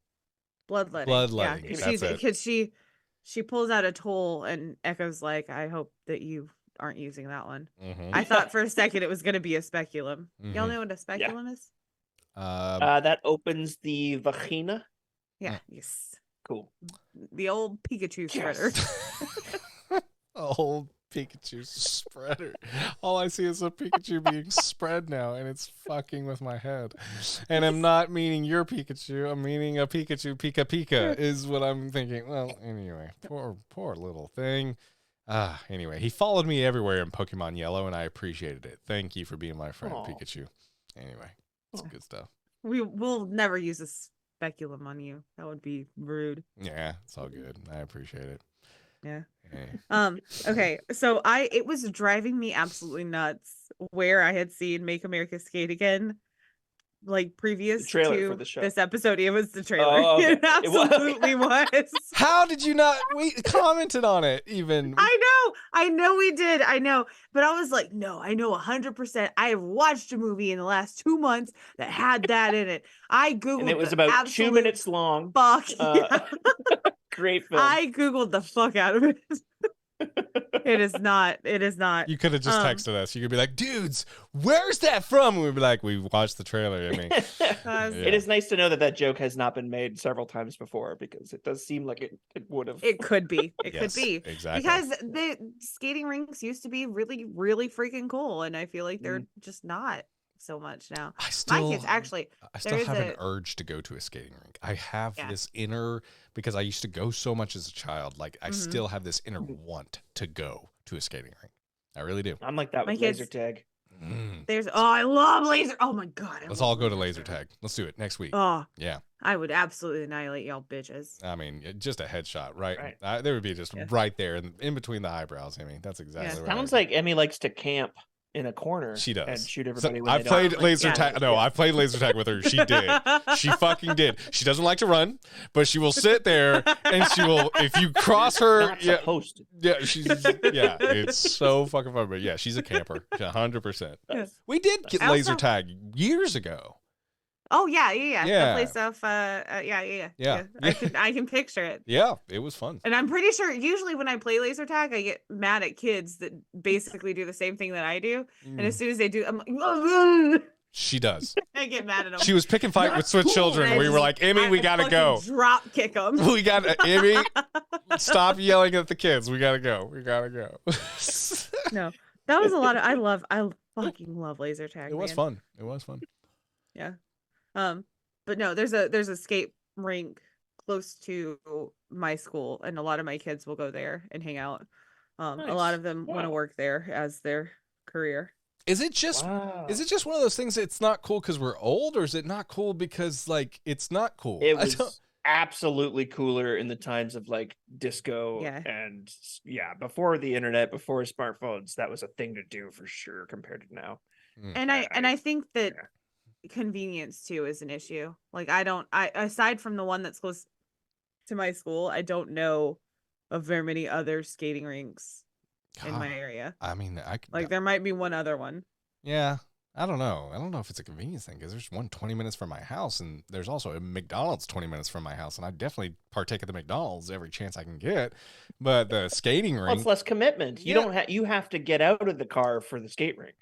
Speaker 1: Bloodletting.
Speaker 2: Yeah, because she pulls out a tool, and Echo's like, "I hope that you aren't using that one." Mm-hmm. I thought for a second it was going to be a speculum. Mm-hmm. Y'all know what a speculum is?
Speaker 3: That opens the vagina.
Speaker 2: Yeah. Yes.
Speaker 3: Cool.
Speaker 2: The old Pikachu spreader.
Speaker 1: Old Pikachu spreader. All I see is a Pikachu being spread now, and it's fucking with my head. And I'm not meaning your Pikachu. I'm meaning a Pikachu Pika Pika is what I'm thinking. Well, anyway, poor little thing. Anyway, he followed me everywhere in Pokemon Yellow, and I appreciated it. Thank you for being my friend, Pikachu. Anyway, it's good stuff.
Speaker 2: We'll never use a speculum on you. That would be rude.
Speaker 1: Yeah, it's all good. I appreciate it.
Speaker 2: Yeah. Hey. Okay, so it was driving me absolutely nuts where I had seen Make America Skate Again, like previous to
Speaker 3: for the show.
Speaker 2: This episode. It was the trailer. Oh, okay. It absolutely was.
Speaker 1: How did you not? We commented on it even.
Speaker 2: I know we did. I know. But I was like, no, I know 100%. I have watched a movie in the last 2 months that had that in it. I Googled
Speaker 3: and it was about 2 minutes long.
Speaker 2: Fuck. Yeah.
Speaker 3: Great film.
Speaker 2: I Googled the fuck out of it. It is not.
Speaker 1: You could have just texted us. You could be like, dudes, where's that from? And we'd be like, we watched the trailer. I mean,
Speaker 3: It is nice to know that joke has not been made several times before, because it does seem like it would have.
Speaker 2: It could be. It could be.
Speaker 1: Exactly.
Speaker 2: Because the skating rinks used to be really, really freaking cool. And I feel like they're just not. so much now.
Speaker 1: I
Speaker 2: My
Speaker 1: still,
Speaker 2: kids actually.
Speaker 1: I still
Speaker 2: there is
Speaker 1: have an
Speaker 2: a
Speaker 1: urge to go to a skating rink. I have
Speaker 2: Yeah.
Speaker 1: this inner, because I used to go so much as a child. Like I
Speaker 2: Mhm.
Speaker 1: still have this inner want to go to a skating rink. I really do.
Speaker 3: I'm like that
Speaker 2: My
Speaker 3: with laser
Speaker 2: kids-
Speaker 3: tag.
Speaker 2: There's I love laser. Oh my god. I
Speaker 1: Let's
Speaker 2: love
Speaker 1: all go to laser tag. Let's do it next week.
Speaker 2: Oh,
Speaker 1: Yeah.
Speaker 2: I would absolutely annihilate y'all bitches.
Speaker 1: I mean, just a headshot, right?
Speaker 3: Right.
Speaker 1: There would be just
Speaker 2: Yeah.
Speaker 1: right there in between the eyebrows. I mean, that's exactly right.
Speaker 3: Sounds like Emmy likes to camp in a corner.
Speaker 1: She does.
Speaker 3: And shoot
Speaker 1: So
Speaker 3: everybody when
Speaker 1: I've
Speaker 3: they
Speaker 1: played
Speaker 3: don't.
Speaker 1: laser
Speaker 2: Yeah.
Speaker 1: tag. No, I've played laser tag with her. She did. She fucking did. She doesn't like to run, but she will sit there and she will. If you cross her,
Speaker 3: Not
Speaker 1: yeah,
Speaker 3: supposed to.
Speaker 1: yeah, it's so fucking fun. But yeah, she's a camper, 100%.
Speaker 2: Yes.
Speaker 1: We did get
Speaker 2: I
Speaker 1: laser
Speaker 2: also-
Speaker 1: tag years ago.
Speaker 2: Oh yeah.
Speaker 1: Yeah.
Speaker 2: The play stuff. Yeah. I can picture it.
Speaker 1: Yeah, it was fun.
Speaker 2: And I'm pretty sure usually when I play laser tag, I get mad at kids that basically do the same thing that I do. And as soon as they do, I'm like,
Speaker 1: She does.
Speaker 2: I get mad at them.
Speaker 1: She was pick and fight with Switch children.
Speaker 2: And I
Speaker 1: We were
Speaker 2: just-
Speaker 1: like, Emmy,
Speaker 2: I
Speaker 1: we gotta
Speaker 2: fucking
Speaker 1: go.
Speaker 2: Drop kick them.
Speaker 1: We got Emmy. Stop yelling at the kids. We gotta go. We gotta go.
Speaker 2: No, that was a lot of. I fucking love laser tag.
Speaker 1: It was
Speaker 2: man.
Speaker 1: fun. It was fun.
Speaker 2: Yeah. But no, there's a skate rink close to my school, and a lot of my kids will go there and hang out. A lot
Speaker 3: Nice.
Speaker 2: of them want to
Speaker 3: Wow.
Speaker 2: work there as their career.
Speaker 1: Is it just
Speaker 3: Wow.
Speaker 1: is it just one of those things that's not cool because we're old, or is it not cool because like it's not cool?
Speaker 3: It
Speaker 1: I don't-
Speaker 3: was absolutely cooler in the times of like disco
Speaker 2: Yeah.
Speaker 3: and before the internet, before smartphones. That was a thing to do for sure compared to now.
Speaker 2: And I think that convenience too is an issue. Like I aside from the one that's close to my school, I don't know of very many other skating rinks in my
Speaker 1: God,
Speaker 2: area.
Speaker 1: I mean, I could,
Speaker 2: Like there might be one other one.
Speaker 1: yeah. I don't know. I don't know if it's a convenience thing because there's one 20 minutes from my house, and there's also a McDonald's 20 minutes from my house, and I definitely partake at the McDonald's every chance I can get. But the skating
Speaker 3: Well,
Speaker 1: rink,
Speaker 3: it's less commitment. You
Speaker 1: Yeah.
Speaker 3: don't have. You have to get out of the car for the skate rink.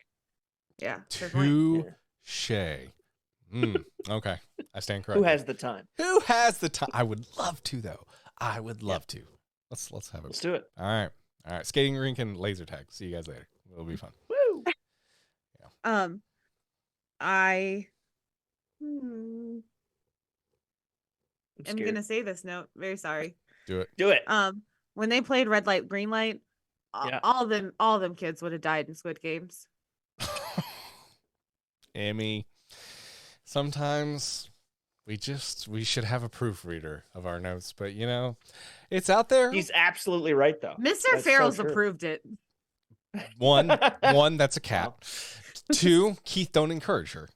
Speaker 2: Yeah. fair point.
Speaker 1: touche. Okay, I stand corrected.
Speaker 3: Who has the time?
Speaker 1: Who has the time? I would love to though. I would love to. Let's have
Speaker 3: Let's
Speaker 1: it.
Speaker 3: do it.
Speaker 1: All right. Skating rink and laser tag. See you guys later. It'll be fun.
Speaker 3: Woo!
Speaker 2: I am
Speaker 3: I'm scared.
Speaker 2: gonna say this note. Very sorry.
Speaker 1: Do it.
Speaker 3: Do it.
Speaker 2: When they played red light, green light,
Speaker 3: Yeah.
Speaker 2: all of them kids would have died in Squid Games.
Speaker 1: Emmy, sometimes we should have a proofreader of our notes, but you know, it's out there.
Speaker 3: He's absolutely right, though.
Speaker 2: Mr.
Speaker 3: That's so
Speaker 2: Farrell's
Speaker 3: true.
Speaker 2: approved it.
Speaker 1: One, that's a cat. Two, Keith, don't encourage her.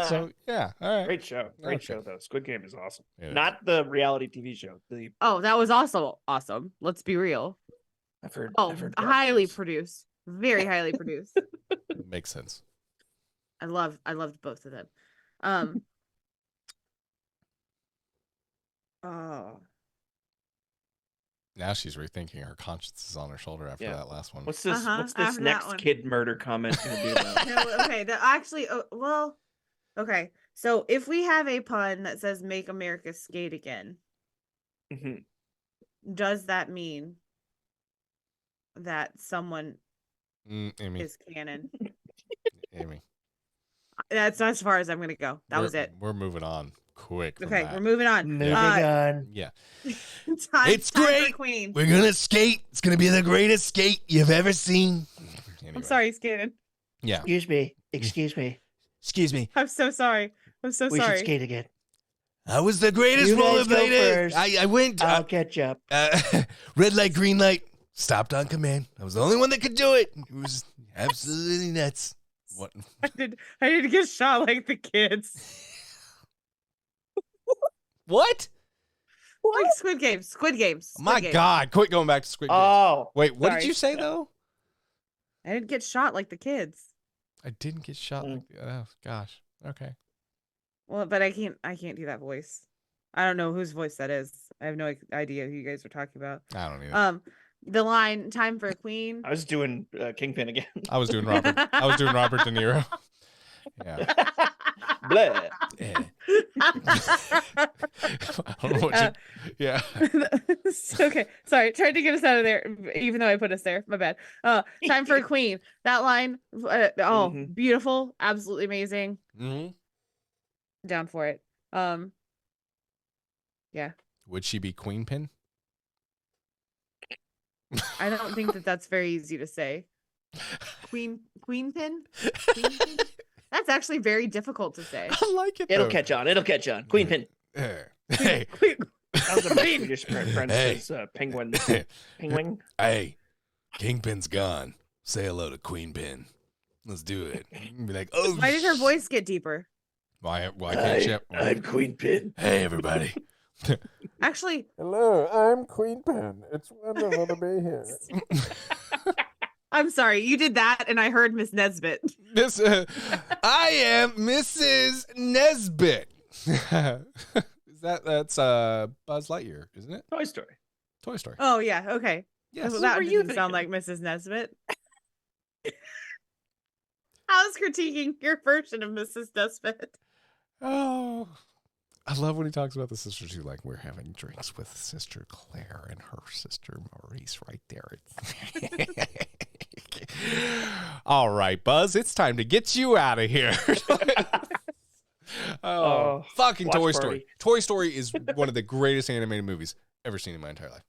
Speaker 1: So yeah, all right.
Speaker 3: Great show. Great
Speaker 1: Okay.
Speaker 3: show, though. Squid Game is awesome.
Speaker 1: It is.
Speaker 3: Not the reality TV show. The
Speaker 2: Oh, that was also awesome. Let's be real.
Speaker 3: I've heard.
Speaker 2: Oh,
Speaker 3: I've heard
Speaker 2: highly
Speaker 3: good things.
Speaker 2: produced. Very highly produced.
Speaker 1: Makes sense.
Speaker 2: I loved both of them. Oh,
Speaker 1: Now she's rethinking. Her conscience is on her shoulder after
Speaker 3: Yeah.
Speaker 1: that last one.
Speaker 3: What's this?
Speaker 2: Uh-huh,
Speaker 3: What's this
Speaker 2: after that
Speaker 3: next
Speaker 2: one.
Speaker 3: kid murder comment going to be about?
Speaker 2: no, okay. Okay. So if we have a pun that says "Make America Skate Again,"
Speaker 3: Mhm.
Speaker 2: does that mean that someone
Speaker 1: Amy,
Speaker 2: is canon?
Speaker 1: Amy.
Speaker 2: That's as far as I'm gonna go. That was it.
Speaker 1: We're moving on quick. From
Speaker 2: Okay,
Speaker 1: that.
Speaker 2: we're moving on.
Speaker 3: Moving
Speaker 2: Uh,
Speaker 3: on.
Speaker 1: Yeah.
Speaker 2: It's
Speaker 1: great.
Speaker 2: time for Queen.
Speaker 1: We're gonna skate. It's gonna be the greatest skate you've ever seen. Anyway.
Speaker 2: I'm sorry, skating.
Speaker 1: Yeah.
Speaker 3: Excuse me. Excuse me.
Speaker 1: Excuse me.
Speaker 2: I'm so sorry. I'm so
Speaker 3: We should
Speaker 2: sorry.
Speaker 3: skate again.
Speaker 1: I was the greatest
Speaker 3: You guys go
Speaker 1: rollerblader.
Speaker 3: first.
Speaker 1: I went
Speaker 3: I'll catch up.
Speaker 1: red light, green light, stopped on command. I was the only one that could do it. It was absolutely nuts. What?
Speaker 2: I did get shot like the kids.
Speaker 1: What?
Speaker 2: Like Squid Games. Squid Games. Squid
Speaker 1: My
Speaker 2: Games.
Speaker 1: God! Quit going back to Squid Game.
Speaker 3: Oh,
Speaker 1: Wait, what
Speaker 2: sorry.
Speaker 1: did you say though?
Speaker 2: I didn't get shot like the kids.
Speaker 1: I didn't get shot.
Speaker 3: Mm.
Speaker 1: Oh gosh. Okay.
Speaker 2: Well, but I can't do that voice. I don't know whose voice that is. I have no idea who you guys are talking about.
Speaker 1: I don't either.
Speaker 2: The line "Time for a Queen."
Speaker 3: I was doing Kingpin again.
Speaker 1: I was doing Robert. I was doing Robert De Niro. Yeah.
Speaker 3: Blah.
Speaker 1: Eh. I don't know what yeah.
Speaker 2: Okay, sorry. Tried to get us out of there, even though I put us there. My bad. Time for a queen. That line.
Speaker 3: Mhm.
Speaker 2: Beautiful. Absolutely amazing.
Speaker 1: Mm-hmm.
Speaker 2: Down for it. Yeah.
Speaker 1: Would she be Queen Pin?
Speaker 2: I don't think that that's very easy to say. Queen pin? Queen pin? That's actually very difficult to say.
Speaker 1: I like it.
Speaker 3: It'll
Speaker 1: though.
Speaker 3: catch on. It'll catch on. Queen pin.
Speaker 1: Hey,
Speaker 2: Queen,
Speaker 3: Sounds like my Swedish friend
Speaker 1: Hey.
Speaker 3: says penguin. Penguin.
Speaker 1: hey, Kingpin's gone. Say hello to Queen Pin. Let's do it. Be like, oh,
Speaker 2: why did her voice get deeper?
Speaker 1: Why can't she?
Speaker 4: I'm Queen Pin.
Speaker 1: Hey, everybody.
Speaker 2: Actually,
Speaker 5: Hello, I'm Queen Pen. It's wonderful to be here.
Speaker 2: I'm sorry. You did that, and I heard Miss Nesbit.
Speaker 1: This, I am Mrs. Nesbit. That's Buzz Lightyear, isn't it?
Speaker 3: Toy Story.
Speaker 1: Toy Story.
Speaker 2: Oh yeah. Okay.
Speaker 1: Yes.
Speaker 2: Well,
Speaker 3: What
Speaker 2: that
Speaker 3: were you
Speaker 2: didn't sound like
Speaker 3: thinking?
Speaker 2: Mrs. Nesbit. I was critiquing your version of Mrs. Nesbit.
Speaker 1: Oh, I love when he talks about the sister too. Like, we're having drinks with Sister Claire and her sister Maurice right there. All right, Buzz, it's time to get you out of here.
Speaker 3: Oh,
Speaker 1: fucking
Speaker 3: watch
Speaker 1: Toy
Speaker 3: party.
Speaker 1: Story. Toy Story is one of the greatest animated movies ever seen in my entire life.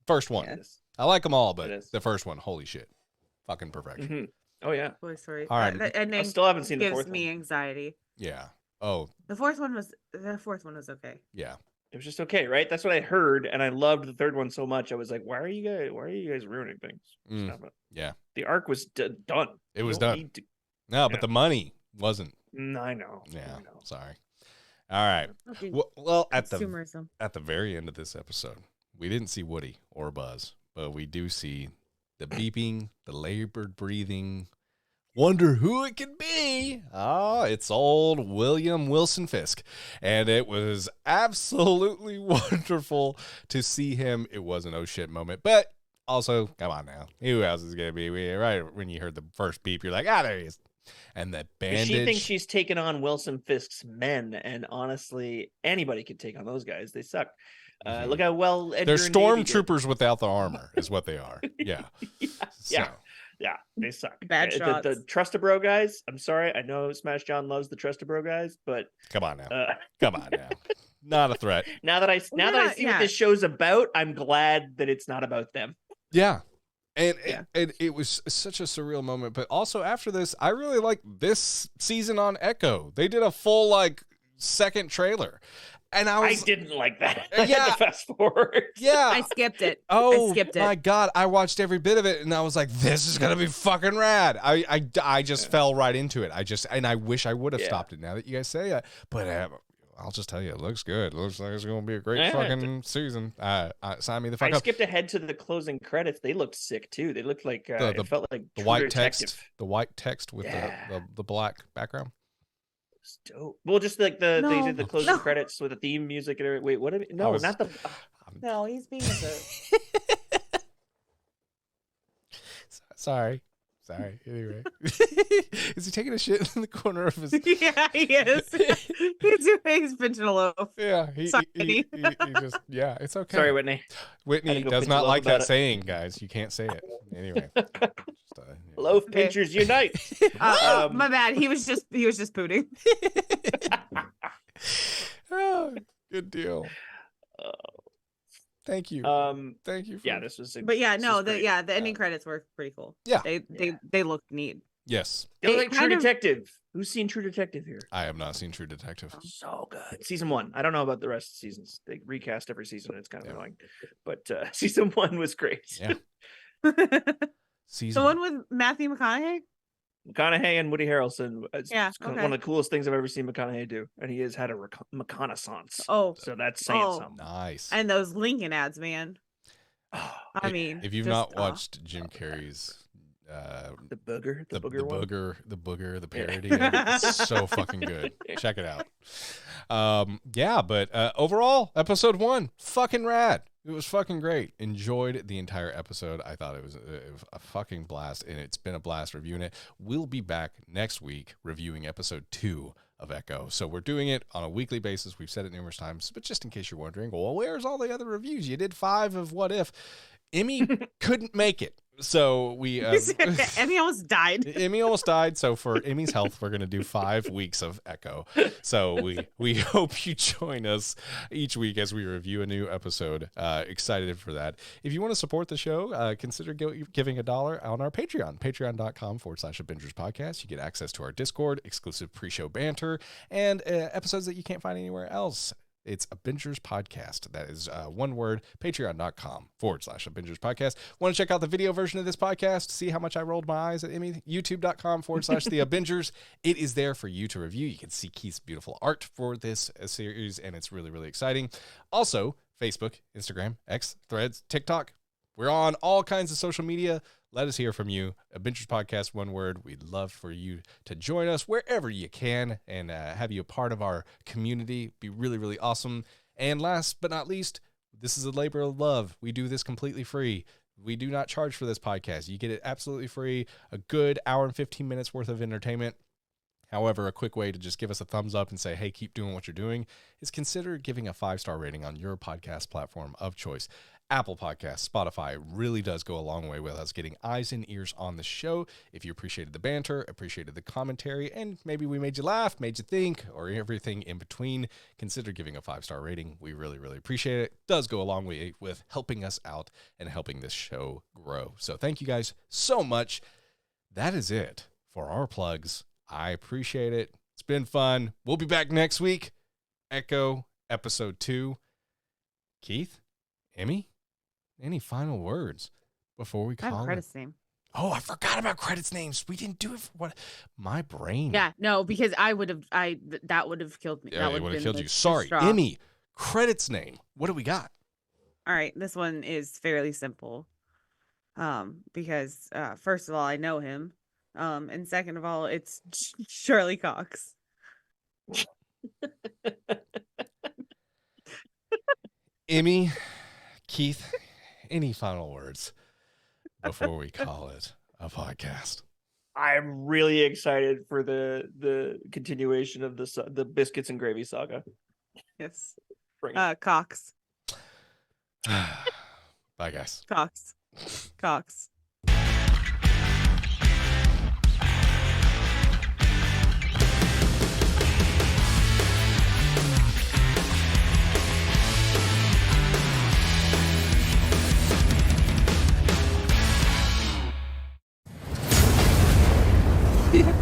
Speaker 1: First one.
Speaker 2: Yes.
Speaker 1: I like them all,
Speaker 3: It
Speaker 1: but
Speaker 3: is.
Speaker 1: the first one, holy shit. Fucking perfection.
Speaker 3: Mhm. Oh yeah.
Speaker 2: Toy Story.
Speaker 1: All right.
Speaker 2: That ending
Speaker 3: I still haven't seen the
Speaker 2: gives
Speaker 3: fourth
Speaker 2: me
Speaker 3: one.
Speaker 2: anxiety.
Speaker 1: Yeah. Oh,
Speaker 2: The fourth one was okay.
Speaker 1: yeah.
Speaker 3: It was just okay, right? That's what I heard, and I loved the third one so much. I was like, why are you guys ruining things?
Speaker 1: Mm.
Speaker 3: Stop it.
Speaker 1: Yeah.
Speaker 3: The arc was done.
Speaker 1: It was
Speaker 3: You don't
Speaker 1: done.
Speaker 3: need to-
Speaker 1: No, but
Speaker 3: Yeah.
Speaker 1: the money wasn't.
Speaker 3: I know.
Speaker 1: Yeah.
Speaker 3: I know.
Speaker 1: Sorry. All right.
Speaker 2: Okay.
Speaker 1: Well, at the
Speaker 2: Consumerism.
Speaker 1: very end of this episode, we didn't see Woody or Buzz, but we do see the beeping, the labored breathing. Wonder who it could be. Oh, it's old William Wilson Fisk. And it was absolutely wonderful to see him. It was an oh shit moment, but also, come on now. Who else is going to be? Right when you heard the first beep, you're like, there he is. And the bandage.
Speaker 3: She thinks she's taken on Wilson Fisk's men, and honestly, anybody could take on those guys. They suck.
Speaker 1: Mhm.
Speaker 3: Look how well
Speaker 1: They're
Speaker 3: Edgar and Navy did.
Speaker 1: stormtroopers without the armor, is what they are. Yeah.
Speaker 3: Yeah.
Speaker 1: So,
Speaker 3: Yeah, they suck.
Speaker 2: Bad
Speaker 3: The
Speaker 2: shots.
Speaker 3: Trust-a-Bro guys, I'm sorry. I know Smash John loves the Trust-a-Bro guys, but
Speaker 1: come on now.
Speaker 3: uh,
Speaker 1: Come on now. Not a threat.
Speaker 3: now that I see
Speaker 2: yeah.
Speaker 3: what this show's about, I'm glad that it's not about them.
Speaker 1: Yeah. And
Speaker 2: Yeah.
Speaker 1: it was such a surreal moment. But also after this, I really like this season on Echo. They did a full second trailer. And I
Speaker 3: I
Speaker 1: was
Speaker 3: didn't like that. I
Speaker 1: Yeah.
Speaker 3: had to fast forward.
Speaker 1: yeah.
Speaker 2: I skipped it.
Speaker 1: Oh
Speaker 2: I skipped it.
Speaker 1: my god! I watched every bit of it, and I was like, "This is gonna be fucking rad." I just fell right into it. I wish I would have
Speaker 3: Yeah.
Speaker 1: stopped it. Now that you guys say that, but I'll just tell you, it looks good. It looks like it's gonna be a great
Speaker 3: Yeah.
Speaker 1: fucking season. Sign me the fuck
Speaker 3: I
Speaker 1: up.
Speaker 3: skipped ahead to the closing credits. They looked sick too. They looked like it felt like
Speaker 1: The
Speaker 3: True
Speaker 1: white
Speaker 3: Detective.
Speaker 1: text with
Speaker 3: Yeah.
Speaker 1: the black background.
Speaker 3: It's dope. Well, just like they
Speaker 2: No.
Speaker 3: did the closing
Speaker 2: No.
Speaker 3: credits with the theme music and everything. Wait, what? No,
Speaker 1: was-
Speaker 3: not the.
Speaker 2: No, he's being a
Speaker 1: Sorry. Anyway, is he taking a shit in the corner of his?
Speaker 2: yeah, he is. He's pinching a loaf.
Speaker 1: Yeah,
Speaker 2: Sorry.
Speaker 1: he just it's okay.
Speaker 3: Sorry, Whitney. Had
Speaker 1: Whitney
Speaker 3: to go
Speaker 1: does
Speaker 3: pinch a
Speaker 1: not
Speaker 3: loaf
Speaker 1: like
Speaker 3: about
Speaker 1: that
Speaker 3: it.
Speaker 1: saying, guys. You can't say it. Anyway. Just,
Speaker 3: Loaf
Speaker 2: Okay.
Speaker 3: pinchers unite.
Speaker 2: My bad. He was just pooting.
Speaker 1: Oh, good deal. Thank you. Thank you. For,
Speaker 3: Yeah, this was.
Speaker 2: But yeah,
Speaker 3: this
Speaker 2: no,
Speaker 3: was great.
Speaker 2: the ending credits were pretty cool.
Speaker 1: Yeah.
Speaker 2: They looked neat.
Speaker 1: Yes,
Speaker 3: They look
Speaker 2: it
Speaker 3: like True
Speaker 2: kind of-
Speaker 3: Detective. Who's seen True Detective here?
Speaker 1: I have not seen True Detective.
Speaker 3: So good. Season 1. I don't know about the rest of the seasons. They recast every season. And it's kind of
Speaker 1: Yeah.
Speaker 3: annoying. But season 1 was great.
Speaker 1: Yeah.
Speaker 2: The
Speaker 1: Season
Speaker 2: one with Matthew McConaughey?
Speaker 3: McConaughey and Woody Harrelson. It's
Speaker 2: Yeah,
Speaker 3: one
Speaker 2: okay.
Speaker 3: of the coolest things I've ever seen McConaughey do. And he has had a reconnaissance.
Speaker 2: Oh,
Speaker 3: So that's saying
Speaker 2: Oh.
Speaker 3: something.
Speaker 1: nice.
Speaker 2: and those Lincoln ads, man. I mean,
Speaker 1: if you've
Speaker 2: just,
Speaker 1: not watched Jim Carrey's
Speaker 3: The booger. The
Speaker 1: the
Speaker 3: booger one.
Speaker 1: the
Speaker 3: Yeah.
Speaker 1: parody, it's so fucking good. Check it out. Yeah, but overall, episode 1, fucking rad. It was fucking great. Enjoyed the entire episode. I thought it was a fucking blast, and it's been a blast reviewing it. We'll be back next week reviewing episode 2 of Echo. So we're doing it on a weekly basis. We've said it numerous times, but just in case you're wondering, well, where's all the other reviews? You did 5 of What If. Emmy couldn't make it. So we
Speaker 2: Emmy almost died.
Speaker 1: Emmy almost died. So for Emmy's health, we're going to do 5 weeks of Echo. So we hope you join us each week as we review a new episode. Excited for that. If you want to support the show, consider giving $1 on our Patreon, patreon.com/Abingers podcast. You get access to our Discord, exclusive pre-show banter, and episodes that you can't find anywhere else. It's Abingers Podcast. That is one word, patreon.com/Abingers Podcast. Want to check out the video version of this podcast? See how much I rolled my eyes at Emmy? YouTube.com/The Abingers. It is there for you to review. You can see Keith's beautiful art for this series, and it's really, really exciting. Also, Facebook, Instagram, X, Threads, TikTok. We're on all kinds of social media. Let us hear from you. Abingers Podcast, one word. We'd love for you to join us wherever you can and have you a part of our community. Be really, really awesome. And last but not least, this is a labor of love. We do this completely free. We do not charge for this podcast. You get it absolutely free. A good hour and 15 minutes worth of entertainment. However, a quick way to just give us a thumbs up and say, hey, keep doing what you're doing is consider giving a 5-star rating on your podcast platform of choice. Apple Podcasts, Spotify really does go a long way with us getting eyes and ears on the show. If you appreciated the banter, appreciated the commentary, and maybe we made you laugh, made you think, or everything in between, consider giving a 5-star rating. We really, really appreciate it. It does go a long way with helping us out and helping this show grow. So thank you guys so much. That is it for our plugs. I appreciate it. It's been fun. We'll be back next week. Echo, episode 2. Keith? Emmy? Any final words before we
Speaker 2: I have
Speaker 1: call
Speaker 2: a
Speaker 1: it?
Speaker 2: credits name.
Speaker 1: Oh, I forgot about credits names. We didn't do it for what? My brain.
Speaker 2: Yeah, no, because that would have killed me.
Speaker 1: Yeah,
Speaker 2: That
Speaker 1: it
Speaker 2: would
Speaker 1: would have
Speaker 2: been
Speaker 1: killed
Speaker 2: the
Speaker 1: you. Sorry.
Speaker 2: straw.
Speaker 1: Emmy, credits name. What do we got?
Speaker 2: All right, this one is fairly simple. Because first of all, I know him. And second of all, it's Charlie Cox.
Speaker 1: Emmy, Keith, any final words before we call it a podcast?
Speaker 3: I'm really excited for the continuation of the biscuits and gravy saga.
Speaker 2: Yes.
Speaker 3: Bring it.
Speaker 2: Cox.
Speaker 1: Bye, guys.
Speaker 2: Cox.
Speaker 5: Yeah.